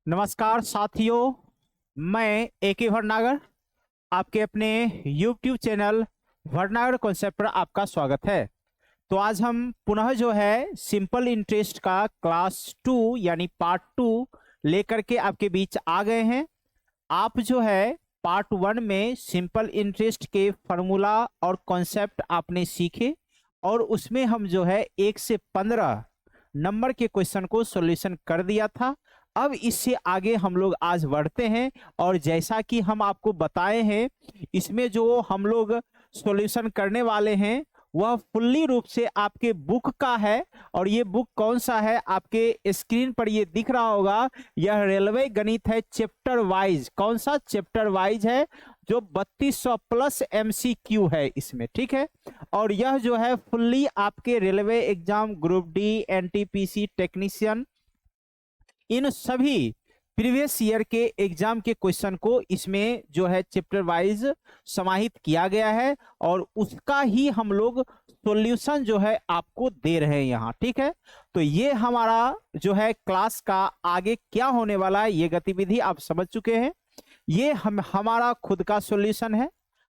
नमस्कार साथियों, मैं एके भटनागर आपके अपने YouTube चैनल भटनागर कॉन्सेप्ट पर आपका स्वागत है। तो आज हम पुनः जो है सिंपल इंटरेस्ट का क्लास 2 यानी पार्ट 2 लेकर के आपके बीच आ गए हैं। आप जो है पार्ट 1 में सिंपल इंटरेस्ट के फॉर्मूला और कॉन्सेप्ट आपने सीखे और उसमें हम जो है 1 से 15 नंबर के क्वेश्चन को सॉल्यूशन कर दिया था। अब इससे आगे हम लोग आज बढ़ते हैं और जैसा कि हम आपको बताए हैं, इसमें जो हम लोग सॉल्यूशन करने वाले हैं वह फुल्ली रूप से आपके बुक का है। और ये बुक कौन सा है, आपके स्क्रीन पर ये दिख रहा होगा। यह रेलवे गणित है, चैप्टर वाइज। कौन सा चैप्टर वाइज है? जो 3200 प्लस MCQ है इसमें, ठीक है। और यह जो है फुल्ली आपके railway exam, group D, NTPC technician, इन सभी प्रीवियस ईयर के एग्जाम के क्वेश्चन को इसमें जो है चैप्टर वाइज समाहित किया गया है और उसका ही हम लोग सॉल्यूशन जो है आपको दे रहे हैं यहाँ, ठीक है। तो ये हमारा जो है क्लास का आगे क्या होने वाला है, ये गतिविधि आप समझ चुके हैं। ये हमारा खुद का सॉल्यूशन है,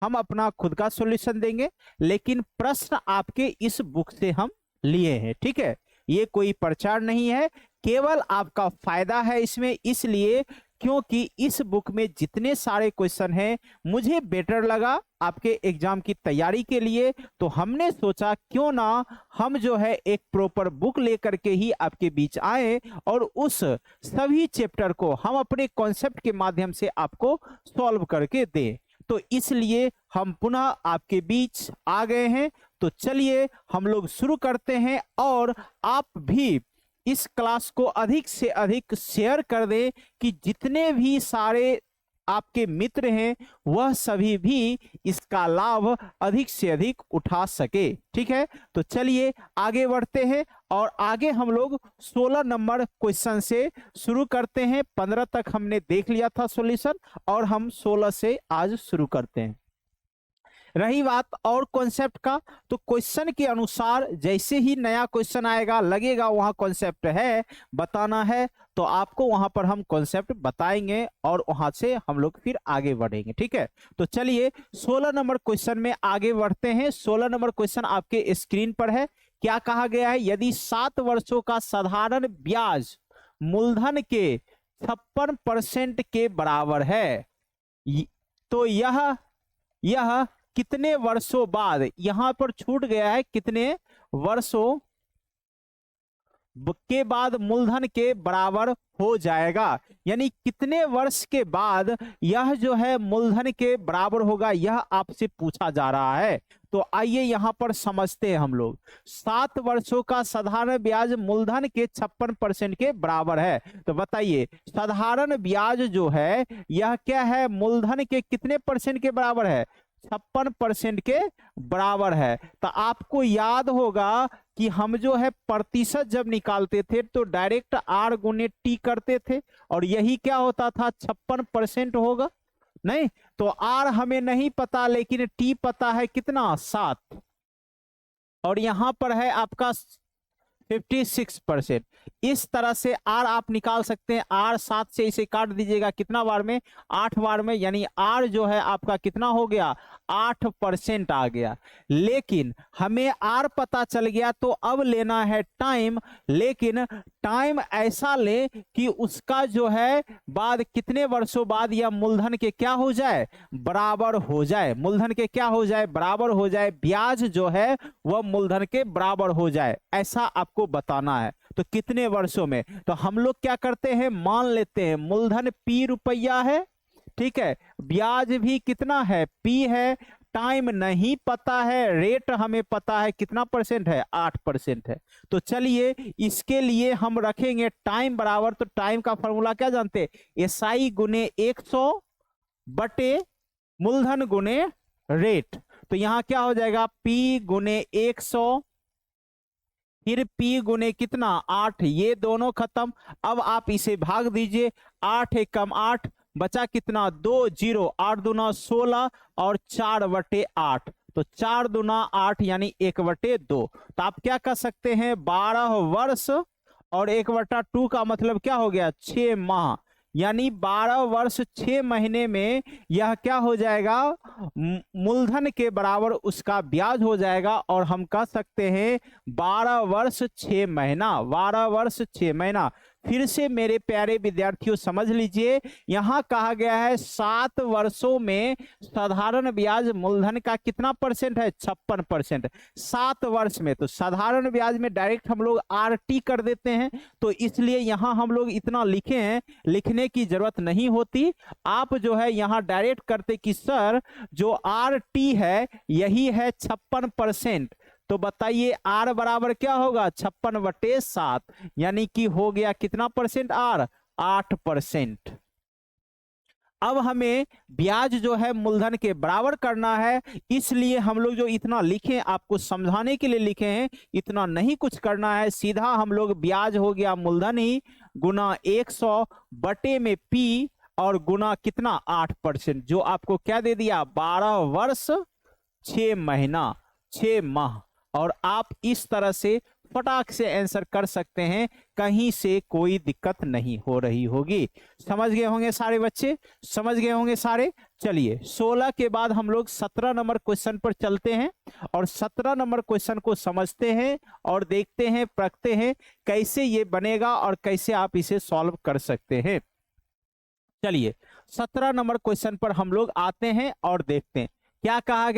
हम अपना खुद का सॉल्यूशन देंगे, लेकिन प्रश्न आपके इस बुक से हम लिए हैं, ठीक है। ये कोई प्रचार नहीं है, केवल आपका फायदा है इसमें, इसलिए क्योंकि इस बुक में जितने सारे क्वेश्चन हैं मुझे बेटर लगा आपके एग्जाम की तैयारी के लिए। तो हमने सोचा क्यों ना हम जो है एक प्रॉपर बुक लेकर के ही आपके बीच आए और उस सभी चैप्टर को हम अपने कॉन्सेप्ट के माध्यम से आपको सॉल्व करके दें। तो इसलिए हम पुनः आपके बीच आ गए हैं। तो चलिए हम लोग शुरू करते हैं और आप भी इस क्लास को अधिक से अधिक शेयर कर दें कि जितने भी सारे आपके मित्र हैं वह सभी भी इसका लाभ अधिक से अधिक उठा सके, ठीक है। तो चलिए आगे बढ़ते हैं और आगे हम लोग 16 नंबर क्वेश्चन से शुरू करते हैं। 15 तक हमने देख लिया था सॉल्यूशन और हम 16 से आज शुरू करते हैं। रही बात और कॉन्सेप्ट का, तो क्वेश्चन के अनुसार जैसे ही नया क्वेश्चन आएगा लगेगा वहां कॉन्सेप्ट है, बताना है, तो आपको वहां पर हम कॉन्सेप्ट बताएंगे और वहां से हम लोग फिर आगे बढ़ेंगे, ठीक है। तो चलिए 16 नंबर क्वेश्चन में आगे बढ़ते हैं। 16 नंबर क्वेश्चन आपके स्क्रीन पर है। क्या कहा गया है? यदि 7 वर्षों का साधारण ब्याज मूलधन के 56% के बराबर है, तो यह कितने वर्षों बाद, यहां पर छूट गया है, कितने वर्षों के बाद मूलधन के बराबर हो जाएगा, यानी कितने वर्ष के बाद यह जो है मूलधन के बराबर होगा, यह आपसे पूछा जा रहा है। तो आइए यहां पर समझते हैं हम लोग। 7 वर्षों का साधारण ब्याज मूलधन के 56% के बराबर है। तो बताइए साधारण ब्याज जो है यह क्या है, मूलधन के कितने परसेंट के बराबर है? 56% के बराबर है। तो आपको याद होगा कि हम जो है प्रतिशत जब निकालते थे तो डायरेक्ट R गुने T करते थे और यही क्या होता था, 56% होगा। नहीं तो R हमें नहीं पता, लेकिन T पता है, कितना, 7, और यहां पर है आपका 56%। इस तरह से R आप निकाल सकते हैं। R 7 से इसे काट दीजिएगा, कितना बार में, 8 बार में, यानी R जो है आपका कितना हो गया, 8% आ गया। लेकिन हमें R पता चल गया तो अब लेना है टाइम, लेकिन टाइम ऐसा ले कि उसका जो है बाद कितने वर्षों बाद यह मूलधन के क्या हो जाए, बराबर हो जाए। मूलधन के क्या हो जाए, बराबर हो जाए। ब्याज जो है वह मूलधन के बराबर हो जाए, ऐसा आपको बताना है। तो कितने वर्षों में, तो हम लोग क्या करते हैं, मान लेते हैं मूलधन P रुपया है, ठीक है, ब्याज भी कितना है, P है, टाइम नहीं पता है, रेट हमें पता है कितना परसेंट है, 8% है। तो चलिए इसके लिए हम रखेंगे टाइम बराबर, तो टाइम का फॉर्मूला क्या जानते हैं, SI गुने 100 बटे मूलधन गुने रेट। तो यहां क्या हो जाएगा, P गुने 100 फिर P गुने कितना, 8, ये दोनों खत्म। अब आप इसे भाग दीजिए, 8 एक कम 8, बचा कितना, 2 0, 8 दूना 16 और 4/8, तो 4 दूना 8 यानी 1/2। तो आप क्या कर सकते हैं, 12 वर्ष और 1/2 का मतलब क्या हो गया, 6 माह, यानी 12 वर्ष 6 महीने में यह क्या हो जाएगा, मूलधन के बराबर उसका ब्याज हो जाएगा। और हम कह सकते हैं 12 वर्ष 6 महीना, 12 वर्ष 6 महीना। फिर से मेरे प्यारे विद्यार्थियों समझ लीजिए, यहां कहा गया है 7 वर्षों में साधारण ब्याज मूलधन का कितना परसेंट है, 56%। 7 वर्ष में तो साधारण ब्याज में डायरेक्ट हम लोग आरटी कर देते हैं, तो इसलिए यहां हम लोग इतना लिखे हैं, लिखने की जरूरत नहीं होती। आप जो है यहां डायरेक्ट करते कि सर जो आरटी है यही है 56%। तो बताइए आर बराबर क्या होगा, 56/7, यानी कि हो गया कितना परसेंट आर, 8%। अब हमें ब्याज जो है मूलधन के बराबर करना है, इसलिए हम लोग जो इतना लिखे आपको समझाने के लिए लिखे हैं, इतना नहीं कुछ करना है। सीधा हम लोग ब्याज हो गया मूलधन ही गुना 100 बटे में पी और गुना कितना 8%, जो आपको क्या दे दिया 12 वर्ष 6 महीना 6 माह। और आप इस तरह से फटाक से आंसर कर सकते हैं, कहीं से कोई दिक्कत नहीं हो रही होगी। समझ गए होंगे सारे बच्चे, समझ गए होंगे सारे। चलिए 16 के बाद हम लोग 17 नंबर क्वेश्चन पर चलते हैं और 17 नंबर क्वेश्चन को समझते हैं और देखते हैं, परखते हैं कैसे ये बनेगा और कैसे आप इसे सॉल्व कर सकते हैं। चलिए 17 नंबर क्वेश्चन पर हम लोग आते हैं और देखते हैं क्या कहा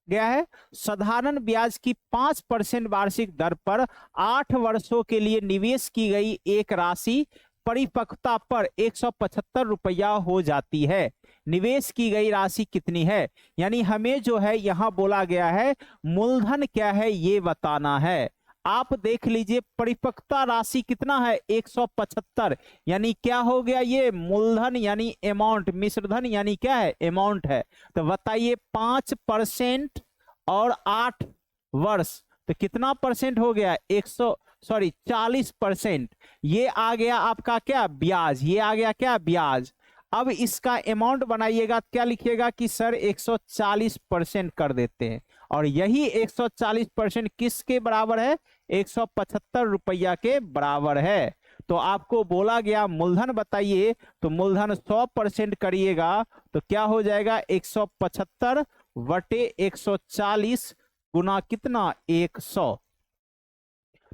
गया है। साधारण ब्याज की 5% वार्षिक दर पर 8 वर्षों के लिए निवेश की गई एक राशि परिपक्वता पर 175 रुपया हो जाती है। निवेश की गई राशि कितनी है, यानी हमें जो है यहां बोला गया है मूलधन क्या है ये बताना है। आप देख लीजिए परिपक्वता राशि कितना है 175, यानी क्या हो गया ये मूलधन यानी अमाउंट, मिश्रधन यानी क्या है अमाउंट है। तो बताइए 5% और 8 वर्ष तो कितना परसेंट हो गया 40%। ये आ गया आपका क्या ब्याज, ये आ गया क्या ब्याज। अब इसका अमाउंट बनाइएगा, क्या लिखिएगा कि सर 140% कर देते हैं और यही 140% किसके बराबर है 175 रुपया के बराबर है। तो आपको बोला गया मूलधन बताइए, तो मूलधन 100% करिएगा तो क्या हो जाएगा 175 बटे 140 गुना कितना 100।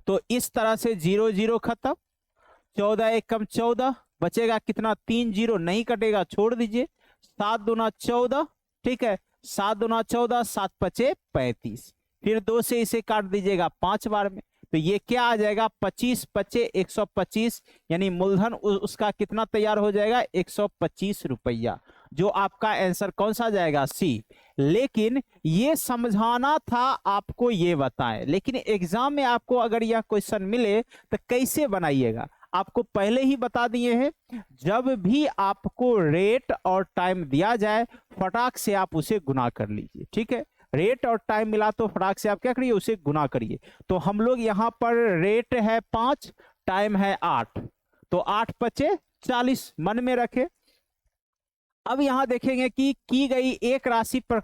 तो इस तरह से 0 0 खत्म, 14 1 कम 14 बचेगा कितना 3 0 नहीं कटेगा छोड़ दीजिए, 7 दूना 14, ठीक है 7 दूना 14 7 पचे 35, फिर 2 से इसे काट दीजिएगा 5 बार में, तो ये क्या आ जाएगा 25 पचे 125, यानी मूलधन उसका कितना तैयार हो जाएगा 125 रुपया, जो आपका आंसर कौन सा जाएगा सी। लेकिन ये समझाना था आपको, ये बताएं, लेकिन एग्जाम में आपको अगर यह क्वेश्चन मिले तो कैसे बनाइएगा, आपको पहले ही बता दिए हैं। जब भी आपको रेट और टाइम दिया जाए फटाक से आप उसे गुना कर लीजिए, ठीक है। रेट और टाइम मिला तो फटाक से आप क्या करिए उसे गुना करिए। तो हम लोग यहाँ पर रेट है 5, टाइम है 8, तो 8 पचे 40 मन में रखे। अब यहां देखेंगे कि की गई एक राशि पर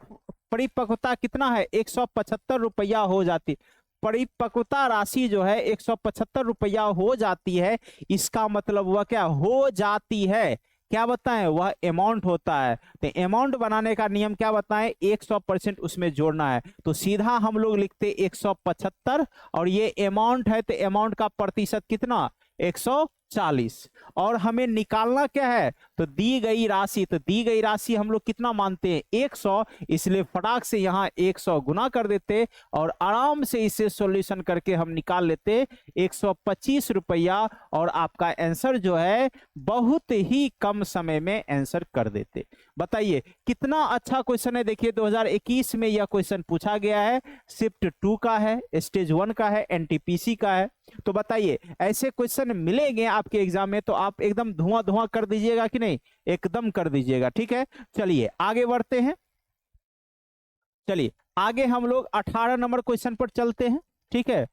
परिपक्वता कितना है 175 रुपया हो जाती, परिपक्वता राशि जो है 175 रुपया हो जाती है। इसका मतलब वह क्या हो जाती है, क्या बताएं वह अमाउंट होता है। तो अमाउंट बनाने का नियम क्या बताएं 100% उसमें जोड़ना है। तो सीधा हम लोग लिखते 175 और ये अमाउंट है तो अमाउंट का प्रतिशत कितना 140, और हमें निकालना क्या है तो दी गई राशि, तो दी गई राशि हम लोग कितना मानते हैं 100, इसलिए फटाक से यहाँ 100 गुना कर देते और आराम से इसे सॉल्यूशन करके हम निकाल लेते 125 रुपया, और आपका आंसर जो है बहुत ही कम समय में आंसर कर देते। बताइए कितना अच्छा क्वेश्चन है। देखिए 2021 में यह क्वेश्चन पूछा गया है, शिफ्ट 2 का है, स्टेज 1 का है, एनटीपीसी का है। तो बताइए ऐसे क्वेश्चन मिलेंगे आपके एग्जाम में तो आप एकदम धुआं धुआं कर दीजिएगा कि नहीं, एकदम कर दीजिएगा, ठीक है। चलिए आगे बढ़ते हैं, चलिए आगे हम लोग 18 नंबर क्वेश्चन पर चलते हैं, ठीक है।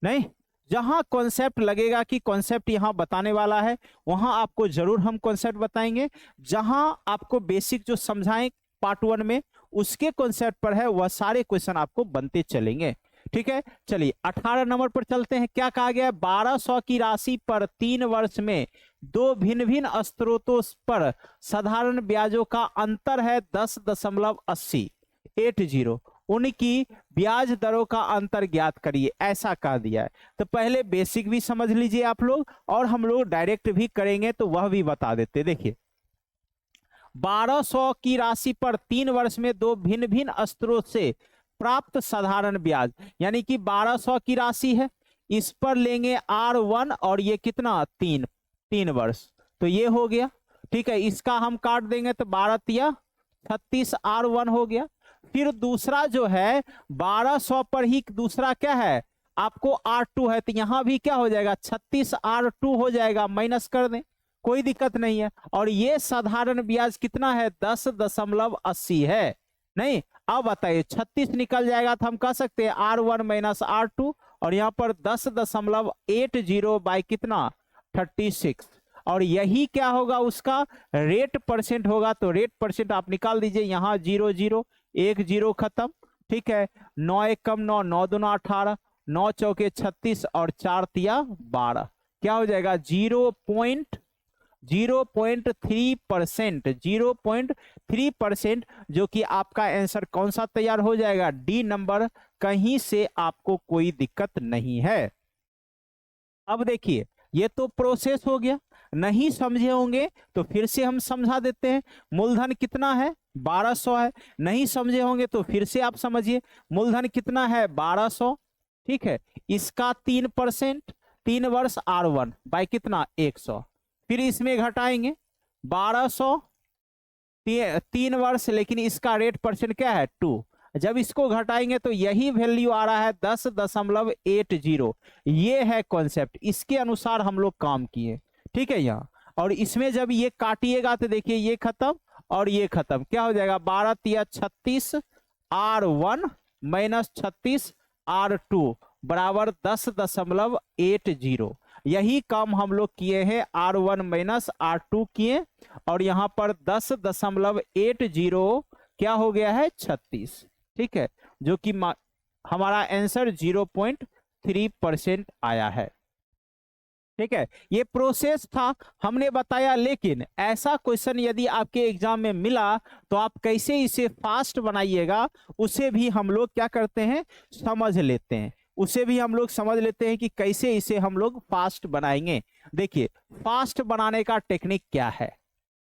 नहीं, जहां कॉन्सेप्ट लगेगा कि कॉन्सेप्ट यहां बताने वाला है वहां आपको जरूर हम कॉन्सेप्ट बताएंगे। जहां आपको बेसिक जो समझाएं पार्ट 1 में उसके कॉन्सेप्ट पर है वह सारे क्वेश्चन आपको बनते चलेंगे, ठीक है, चलिए 18 नंबर पर चलते हैं। क्या कहा गया है? 1200 की राशि पर 3 वर्ष में दो भिन्न भिन्न स्रोतों पर साधारण ब्याजों का अंतर है 10.80 उनकी ब्याज दरों का अंतर ज्ञात करिए, ऐसा कह दिया है। तो पहले बेसिक भी समझ लीजिए आप लोग, और हम लोग डायरेक्ट भी करेंगे तो वह भी बता देते। देखिए 1200 की राशि पर 3 वर्ष में दो भिन्न भिन्न स्रोत से प्राप्त साधारण ब्याज, यानी कि 1200 की राशि है, इस पर लेंगे R1 और ये कितना 3 वर्ष, तो ये हो गया। ठीक है, इसका हम काट देंगे तो 12 तिया 36 R1 हो गया। फिर दूसरा जो है 1200 पर ही दूसरा क्या है आपको R2 है, तो यहां भी क्या हो जाएगा 36 R2 हो जाएगा, माइनस कर दें, कोई दिक्कत नहीं है। और ये साधारण ब्याज कितना है 10.80 है। नहीं, अब बताइए 36 निकल जाएगा तो हम कह सकते हैं R1 माइनस R2, और यहाँ पर 10.80 बाई कितना 36, और यही क्या होगा उसका रेट परसेंट होगा। तो रेट परसेंट आप निकाल दीजिए, यहाँ 0 1 0 खत्म। ठीक है, 9 1 कम 9, 9 दूना 18, 9 चौके 36 और 4 तिया 12, क्या हो जाएगा 0.3%, 0.3%, जो कि आपका आंसर कौन सा तैयार हो जाएगा, डी नंबर। कहीं से आपको कोई दिक्कत नहीं है। अब देखिए ये तो प्रोसेस हो गया, नहीं समझे होंगे तो फिर से हम समझा देते हैं। मूलधन कितना है 1200 है, नहीं समझे होंगे तो फिर से आप समझिए। मूलधन कितना है 1200, ठीक है, इसका 3%, 3 वर्ष R1 बाई कितना 100, फिर इसमें घटाएंगे 1200 3 वर्ष, लेकिन इसका रेट परसेंट क्या है 2, जब इसको घटाएंगे तो यही वैल्यू आ रहा है 10.80। ये है कॉन्सेप्ट, इसके अनुसार हम लोग काम किए। ठीक है यहाँ, और इसमें जब ये काटिएगा तो देखिए ये खत्म और ये खत्म, क्या हो जाएगा 12 तिया 36 R1 माइनस 36 R2 बराबर 10.80। यही काम हम लोग किए हैं, R1 माइनस R2 किए, और यहाँ पर 10.80 क्या हो गया है 36। ठीक है, जो कि हमारा आंसर 0.3% आया है। ठीक है, ये प्रोसेस था हमने बताया, लेकिन ऐसा क्वेश्चन यदि आपके एग्जाम में मिला तो आप कैसे इसे फास्ट बनाइएगा उसे भी हम लोग क्या करते हैं समझ लेते हैं, उसे भी हम लोग समझ लेते हैं कि कैसे इसे हम लोग फास्ट बनाएंगे। देखिए फास्ट बनाने का टेक्निक क्या है,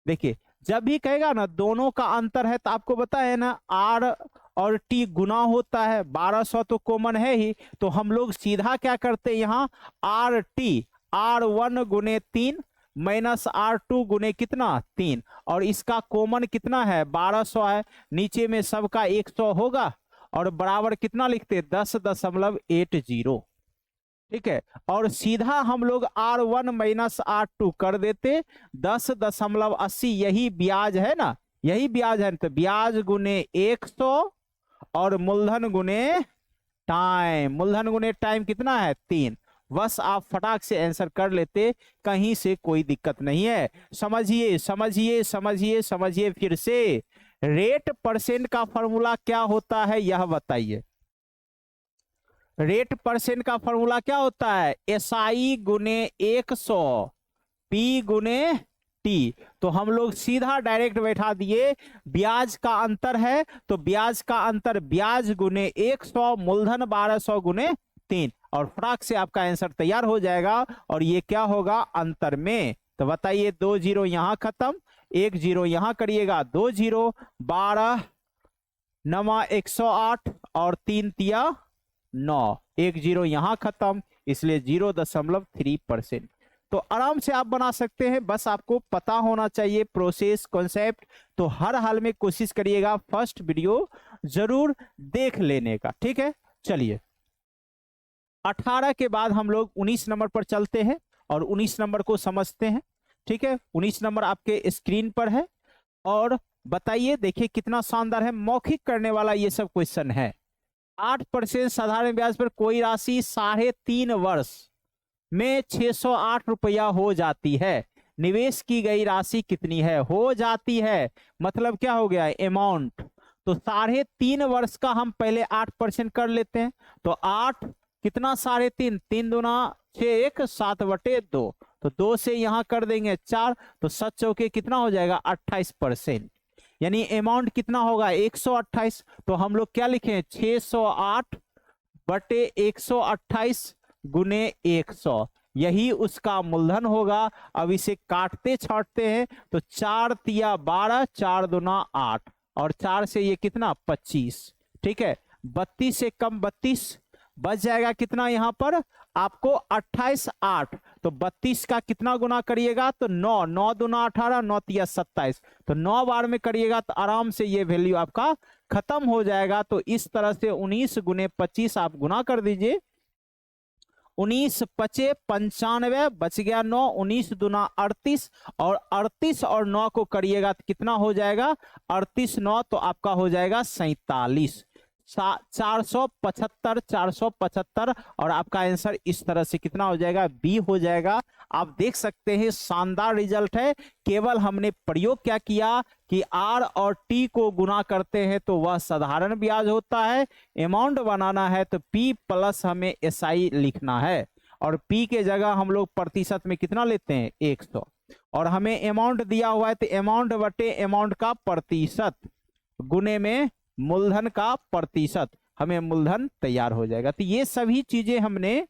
देखिए जब भी कहेगा ना दोनों का अंतर है तो आपको बताया ना R और T गुना होता है, 1200 तो कॉमन है ही, तो हम लोग सीधा क्या करते हैं यहाँ RT R1 गुने 3 माइनस R2 गुने कितना 3, और इसका कॉमन कितना है 1200 है, नीचे में सबका 100 होगा और बराबर कितना लिखते 10.80। ठीक है, और सीधा हम लोग R1 माइनस R2 कर देते 10.80, यही ब्याज है ना, यही ब्याज है, तो ब्याज गुने 100 और मूलधन गुने टाइम, मूलधन गुने टाइम कितना है 3। बस आप फटाक से आंसर कर लेते, कहीं से कोई दिक्कत नहीं है। समझिए समझिए समझिए समझिए फिर से, रेट परसेंट का फॉर्मूला क्या होता है यह बताइए। रेट परसेंट का फॉर्मूला क्या होता है SI गुने 100 P गुने T, तो हम लोग सीधा डायरेक्ट बैठा दिए, ब्याज का अंतर है तो ब्याज का अंतर ब्याज गुने 100 मूलधन 1200 गुने 3, और फटाक से आपका आंसर तैयार हो जाएगा। और ये क्या होगा अंतर में, तो बताइए 2 0 यहां खत्म, 1 0 यहां करिएगा, 2 0 12 नमा 108 और 3 तिया 9, 1 0 यहां खत्म, इसलिए 0.3%। तो आराम से आप बना सकते हैं, बस आपको पता होना चाहिए प्रोसेस कॉन्सेप्ट। तो हर हाल में कोशिश करिएगा फर्स्ट वीडियो जरूर देख लेने का। ठीक है, चलिए 18 के बाद हम लोग 19 नंबर पर चलते हैं और 19 नंबर को समझते हैं। ठीक है, 19 नंबर आपके स्क्रीन पर है, और बताइए देखिए कितना शानदार है, मौखिक करने वाला ये सब क्वेश्चन है। 8% साधारण ब्याज पर कोई राशि 3.5 वर्ष में 608 रुपया हो जाती है, निवेश की गई राशि कितनी है, हो जाती है मतलब क्या हो गया अमाउंट, तो 3.5 वर्ष का हम पहले 8% कर लेते हैं। तो 8 कितना 3.5, 3 दूना 6, 1 7/2, तो 2 से यहाँ कर देंगे 4, तो 7 चौके कितना हो जाएगा 28%, यानी अमाउंट कितना होगा 128। तो हम लोग क्या लिखें 608/128 गुने 100, यही उसका मूलधन होगा। अब इसे काटते छाटते हैं तो 4 तिया 12, 4 दूना 8 और 4 से ये कितना 25, ठीक है। 32 से कम 32 बच जाएगा कितना यहाँ पर आपको 28, 8, तो 32 का कितना गुना करिएगा तो 9, 9 दूना 18, 9 तिया 27, तो 9 बार में करिएगा तो आराम से ये वैल्यू आपका खत्म हो जाएगा। तो इस तरह से 19 गुने 25 आप गुना कर दीजिए, 19 पचे 95, बच गया 9, 19 दूना 38 और 38 और 9 को करिएगा तो कितना हो जाएगा 38, 9 तो आपका हो जाएगा 47, 475, 475 और आपका आंसर इस तरह से कितना हो जाएगा बी हो जाएगा। आप देख सकते हैं शानदार रिजल्ट है। केवल हमने प्रयोग क्या किया कि आर और टी को गुना करते हैं तो वह साधारण ब्याज होता है, अमाउंट बनाना है तो पी प्लस हमें एसआई लिखना है और पी के जगह हम लोग प्रतिशत में कितना लेते हैं 100 और हमें अमाउंट दिया हुआ है तो अमाउंट बटे अमाउंट का प्रतिशत गुने में मूलधन का प्रतिशत, हमें मूलधन तैयार हो जाएगा। तो ये सभी चीजें हमने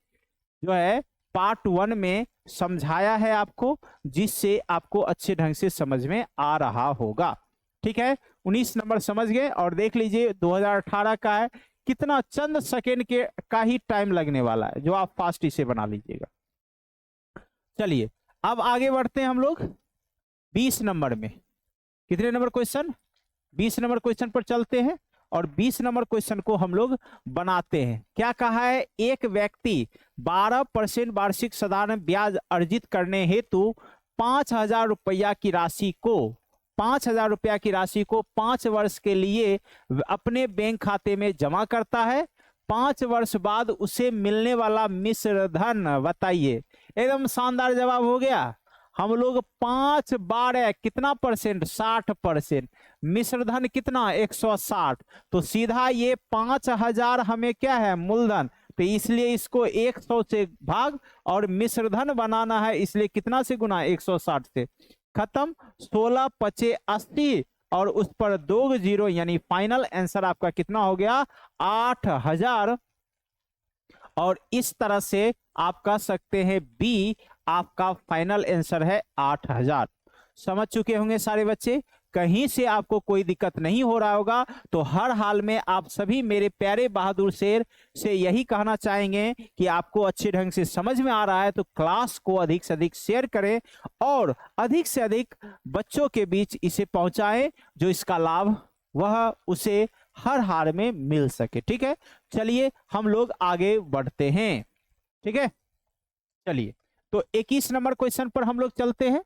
जो है पार्ट 1 में समझाया है आपको, जिससे आपको अच्छे ढंग से समझ में आ रहा होगा। ठीक है, 19 नंबर समझ गए और देख लीजिए 2018 का है, कितना चंद सेकेंड के का ही टाइम लगने वाला है, जो आप फास्ट इसे बना लीजिएगा। चलिए अब आगे बढ़ते हैं हम लोग 20 नंबर में। कितने नंबर क्वेश्चन 20 नंबर क्वेश्चन पर चलते हैं और 20 नंबर क्वेश्चन को हम लोग बनाते हैं। क्या कहा है, एक व्यक्ति 12% वार्षिक साधारण ब्याज अर्जित करने हेतु 5,000 रुपया की राशि को 5 वर्ष के लिए अपने बैंक खाते में जमा करता है। 5 वर्ष बाद उसे मिलने वाला मिश्र धन बताइए। एकदम शानदार जवाब हो गया। हम लोग 5 12 कितना परसेंट 60%, मिश्र धन कितना 160, तो सीधा ये 5,000 हमें क्या है मूलधन, तो इसलिए इसको 100 से भाग और मिश्र धन बनाना है, इसलिए कितना से गुना 160 से, खत्म। 16 पचे 80 और उस पर 2 जीरो, यानी फाइनल आंसर आपका कितना हो गया 8,000 और इस तरह से आप कह सकते हैं बी आपका फाइनल आंसर है 8,000। समझ चुके होंगे सारे बच्चे, कहीं से आपको कोई दिक्कत नहीं हो रहा होगा। तो हर हाल में आप सभी मेरे प्यारे बहादुर शेर से यही कहना चाहेंगे कि आपको अच्छे ढंग से समझ में आ रहा है तो क्लास को अधिक से अधिक शेयर करें और अधिक से अधिक बच्चों के बीच इसे पहुंचाएं, जो इसका लाभ वह उसे हर हाल में मिल सके। ठीक है, चलिए हम लोग आगे बढ़ते हैं। ठीक है, चलिए तो 21 नंबर क्वेश्चन पर हम लोग चलते हैं।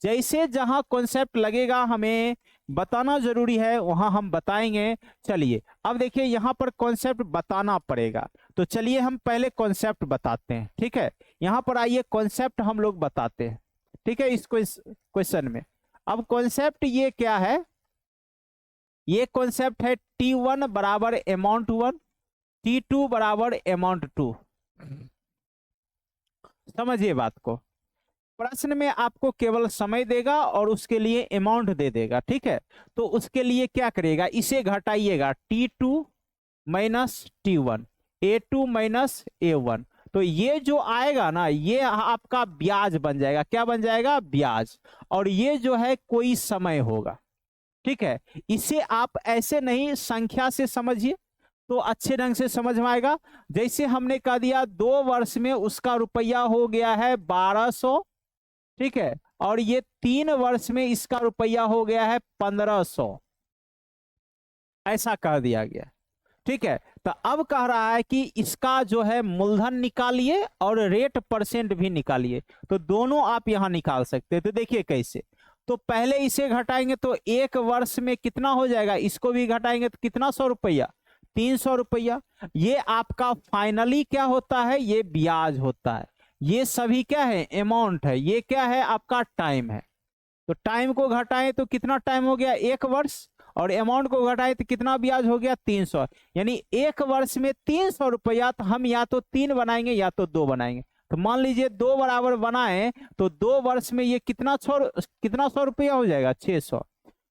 जैसे जहां कॉन्सेप्ट लगेगा हमें बताना जरूरी है, वहां हम बताएंगे। चलिए अब देखिए यहाँ पर कॉन्सेप्ट बताना पड़ेगा, तो चलिए हम पहले कॉन्सेप्ट बताते हैं। ठीक है, यहाँ पर आइए कॉन्सेप्ट हम लोग बताते हैं। ठीक है, इस क्वेश्चन में अब कॉन्सेप्ट ये क्या है, ये कॉन्सेप्ट है T1 बराबर अमाउंट 1, T2 बराबर अमाउंट 2। समझिए बात को, प्रश्न में आपको केवल समय देगा और उसके लिए अमाउंट दे देगा। ठीक है, तो उसके लिए क्या करिएगा, इसे घटाइएगा T2 minus T1, A2 minus A1, तो ये जो आएगा ना ये आपका ब्याज बन जाएगा। क्या बन जाएगा, ब्याज, और ये जो है कोई समय होगा। ठीक है, इसे आप ऐसे नहीं संख्या से समझिए तो अच्छे ढंग से समझ में आएगा। जैसे हमने कह दिया 2 वर्ष में उसका रुपया हो गया है 1200, ठीक है, और ये 3 वर्ष में इसका रुपया हो गया है 1500, ऐसा कह दिया गया। ठीक है, तो अब कह रहा है कि इसका जो है मूलधन निकालिए और रेट परसेंट भी निकालिए, तो दोनों आप यहां निकाल सकते हैं। तो देखिए कैसे, तो पहले इसे घटाएंगे तो 1 वर्ष में कितना हो जाएगा, इसको भी घटाएंगे तो कितना 100 रुपया 300 रुपया। ये आपका फाइनली क्या होता है, ये ब्याज होता है। ये सभी क्या है, अमाउंट है। ये क्या है, आपका टाइम है। तो टाइम को घटाएं तो कितना टाइम हो गया 1 वर्ष, और अमाउंट को घटाए तो कितना ब्याज हो गया 300। यानी एक वर्ष में 300 रुपया। तो हम या तो 3 बनाएंगे या तो 2 बनाएंगे। तो मान लीजिए 2 बराबर बनाए तो 2 वर्ष में ये कितना 100 रुपया हो जाएगा 600।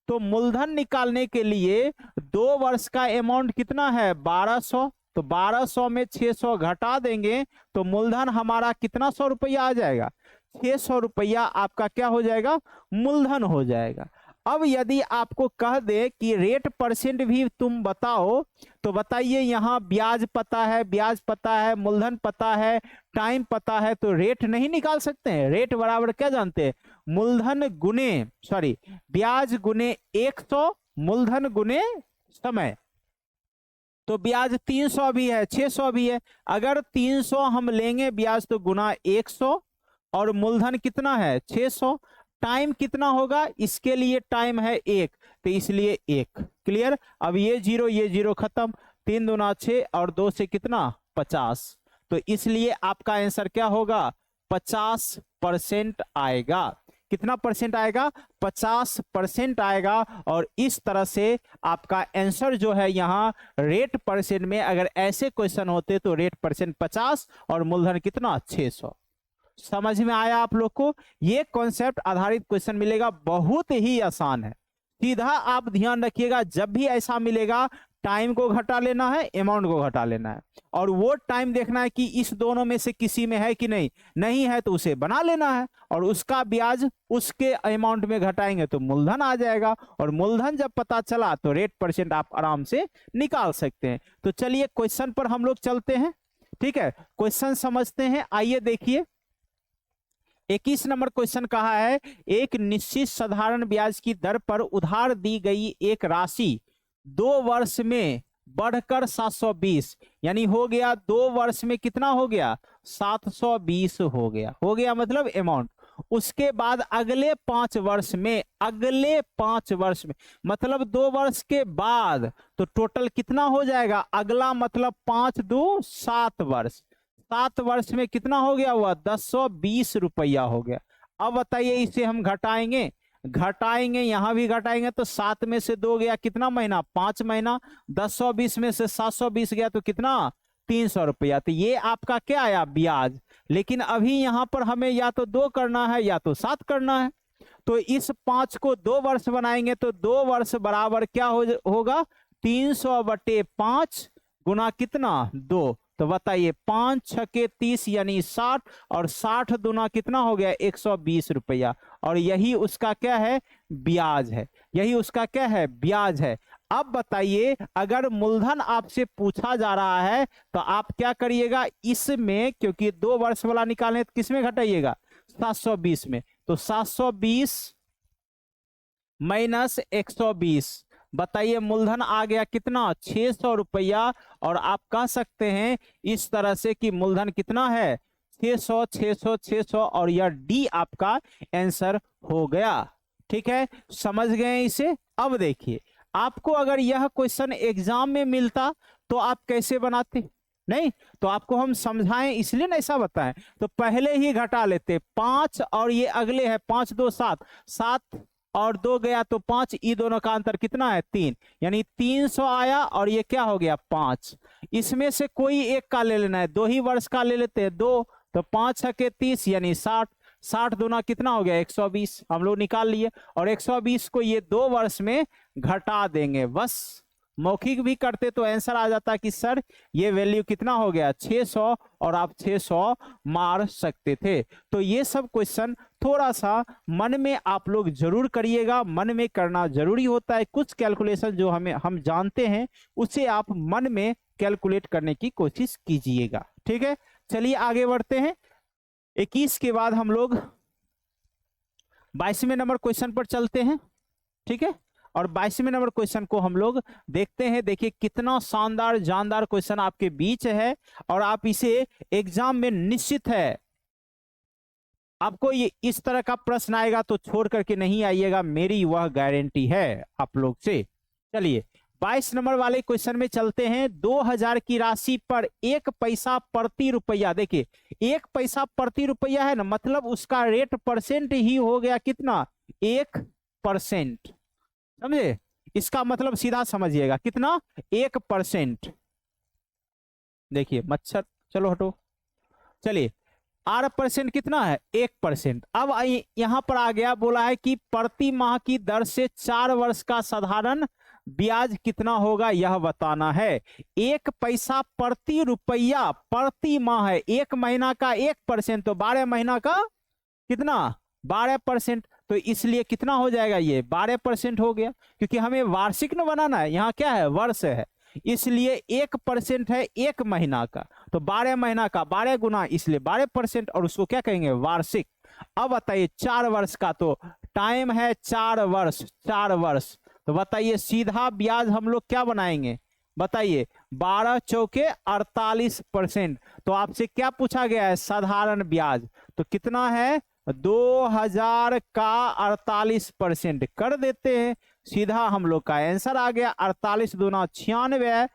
तो मूलधन निकालने के लिए 2 वर्ष का अमाउंट कितना है 1200। तो 1200 में 600 घटा देंगे तो मूलधन हमारा कितना 100 रुपया आ जाएगा 600 रुपया आपका क्या हो जाएगा मूलधन हो जाएगा। अब यदि आपको कह दे कि रेट परसेंट भी तुम बताओ तो बताइए, यहाँ ब्याज पता है, ब्याज पता है, मूलधन पता है, टाइम पता है, तो रेट नहीं निकाल सकते हैं। रेट बराबर क्या जानते हैं मूलधन गुने ब्याज गुने 100 मूलधन गुने समय। तो ब्याज 300 भी है 600 भी है। अगर 300 हम लेंगे ब्याज तो गुना 100 और मूलधन कितना है 600। टाइम कितना होगा इसके लिए टाइम है 1 तो इसलिए 1। क्लियर। अब ये जीरो खत्म। 3 दूना 6 और 2 से कितना 50। तो इसलिए आपका आंसर क्या होगा 50% आएगा। कितना परसेंट आएगा 50% आएगा। और इस तरह से आपका आंसर जो है यहाँ रेट परसेंट में अगर ऐसे क्वेश्चन होते तो रेट परसेंट 50 और मूलधन कितना 600। समझ में आया आप लोग को। ये कॉन्सेप्ट आधारित क्वेश्चन मिलेगा, बहुत ही आसान है। सीधा आप ध्यान रखिएगा, जब भी ऐसा मिलेगा टाइम को घटा लेना है, अमाउंट को घटा लेना है और वो टाइम देखना है कि इस दोनों में से किसी में है कि नहीं है तो उसे बना लेना है और उसका ब्याज उसके अमाउंट में घटाएंगे तो मूलधन आ जाएगा। और मूलधन जब पता चला तो रेट परसेंट आप आराम से निकाल सकते हैं। तो चलिए क्वेश्चन पर हम लोग चलते हैं। ठीक है, क्वेश्चन समझते हैं। आइए देखिए 21 नंबर क्वेश्चन कहा है, एक निश्चित साधारण ब्याज की दर पर उधार दी गई एक राशि 2 वर्ष में बढ़कर 720 यानी हो गया 2 वर्ष में कितना हो गया 720 हो गया मतलब अमाउंट। उसके बाद अगले 5 वर्ष में मतलब 2 वर्ष के बाद तो टोटल कितना हो जाएगा अगला मतलब 5 2 7 वर्ष। 7 वर्ष में कितना हो गया हुआ 1020 रुपया हो गया। अब बताइए इसे हम घटाएंगे यहां भी घटाएंगे तो 7 में से 2 गया कितना महीना 5 महीना। 1020 में से 720 गया तो कितना 300 रुपया। तो ये आपका क्या आया ब्याज। लेकिन अभी यहां पर हमें या तो 2 करना है या तो 7 करना है। तो इस 5 को 2 वर्ष बनाएंगे तो 2 वर्ष बराबर क्या होगा 300/5 गुना कितना 2। तो बताइए 5 6 के 30 यानी 60 और 60 दूना कितना हो गया 120 रुपया। और यही उसका क्या है ब्याज है। अब बताइए अगर मूलधन आपसे पूछा जा रहा है तो आप क्या करिएगा इसमें, क्योंकि 2 वर्ष वाला निकालने तो किसमें घटाइएगा 720 में। तो 720 माइनस 120 बताइए मूलधन आ गया कितना 600 रुपया। और आप कह सकते हैं इस तरह से कि मूलधन कितना है 600 600 600 और यह डी आपका आंसर हो गया। ठीक है, समझ गए इसे। अब देखिए आपको अगर यह क्वेश्चन एग्जाम में मिलता तो आप कैसे बनाते नहीं, तो आपको हम समझाएं इसलिए ना ऐसा बताएं। तो पहले ही घटा लेते 5 और ये अगले है 5 2 7 7 और 2 गया तो 5। ये दोनों का अंतर कितना है 3 यानी 300 आया और ये क्या हो गया 5। इसमें से कोई एक का ले लेना है, 2 ही वर्ष का ले लेते हैं 2। तो 5 6 के 30 यानी 60 60 दूना कितना हो गया 120 हम लोग निकाल लिए। और 120 को ये 2 वर्ष में घटा देंगे। बस मौखिक भी करते तो आंसर आ जाता कि सर ये वैल्यू कितना हो गया 600 और आप 600 मार सकते थे। तो ये सब क्वेश्चन थोड़ा सा मन में आप लोग जरूर करिएगा, मन में करना जरूरी होता है। कुछ कैलकुलेशन जो हम जानते हैं उसे आप मन में कैलकुलेट करने की कोशिश कीजिएगा। ठीक है, चलिए आगे बढ़ते हैं। 21 के बाद हम लोग 22वें नंबर क्वेश्चन पर चलते हैं। ठीक है, और 22वें नंबर क्वेश्चन को हम लोग देखते हैं। देखिए कितना शानदार जानदार क्वेश्चन आपके बीच है और आप इसे एग्जाम में निश्चित है आपको ये इस तरह का प्रश्न आएगा तो छोड़ करके नहीं आइएगा, मेरी वह गारंटी है आप लोग से। चलिए 22 नंबर वाले क्वेश्चन में चलते हैं। 2000 की राशि पर 1 पैसा प्रति रुपया, देखिए 1 पैसा प्रति रुपया है ना, मतलब उसका रेट परसेंट ही हो गया कितना 1%। समझे, इसका मतलब सीधा समझिएगा कितना, 1%। देखिए मच्छर, चलो हटो, चलिए 8% कितना है, 1%। अब यहां पर आ गया, बोला है कि प्रति माह की दर से 4 वर्ष का साधारण ब्याज कितना होगा यह बताना है। 1 पैसा प्रति रुपया प्रति माह है, 1 महीना का 1%, तो 12 महीना का कितना, 12%। तो इसलिए कितना हो जाएगा, ये 12% हो गया, क्योंकि हमें वार्षिक न बनाना है, यहाँ क्या है, वर्ष है, इसलिए 1% है 1 महीना का, तो 12 महीना का 12 गुना, इसलिए 12%, और उसको क्या कहेंगे, वार्षिक। अब बताइए 4 वर्ष का, तो टाइम है 4 वर्ष, 4 वर्ष, तो बताइए सीधा ब्याज हम लोग क्या बनाएंगे, बताइए 12 चौके 48%। तो आपसे क्या पूछा गया है, साधारण ब्याज, तो कितना है, 2000 का 48% कर देते हैं, सीधा हम लोग का आंसर आ गया 48 दूना 96,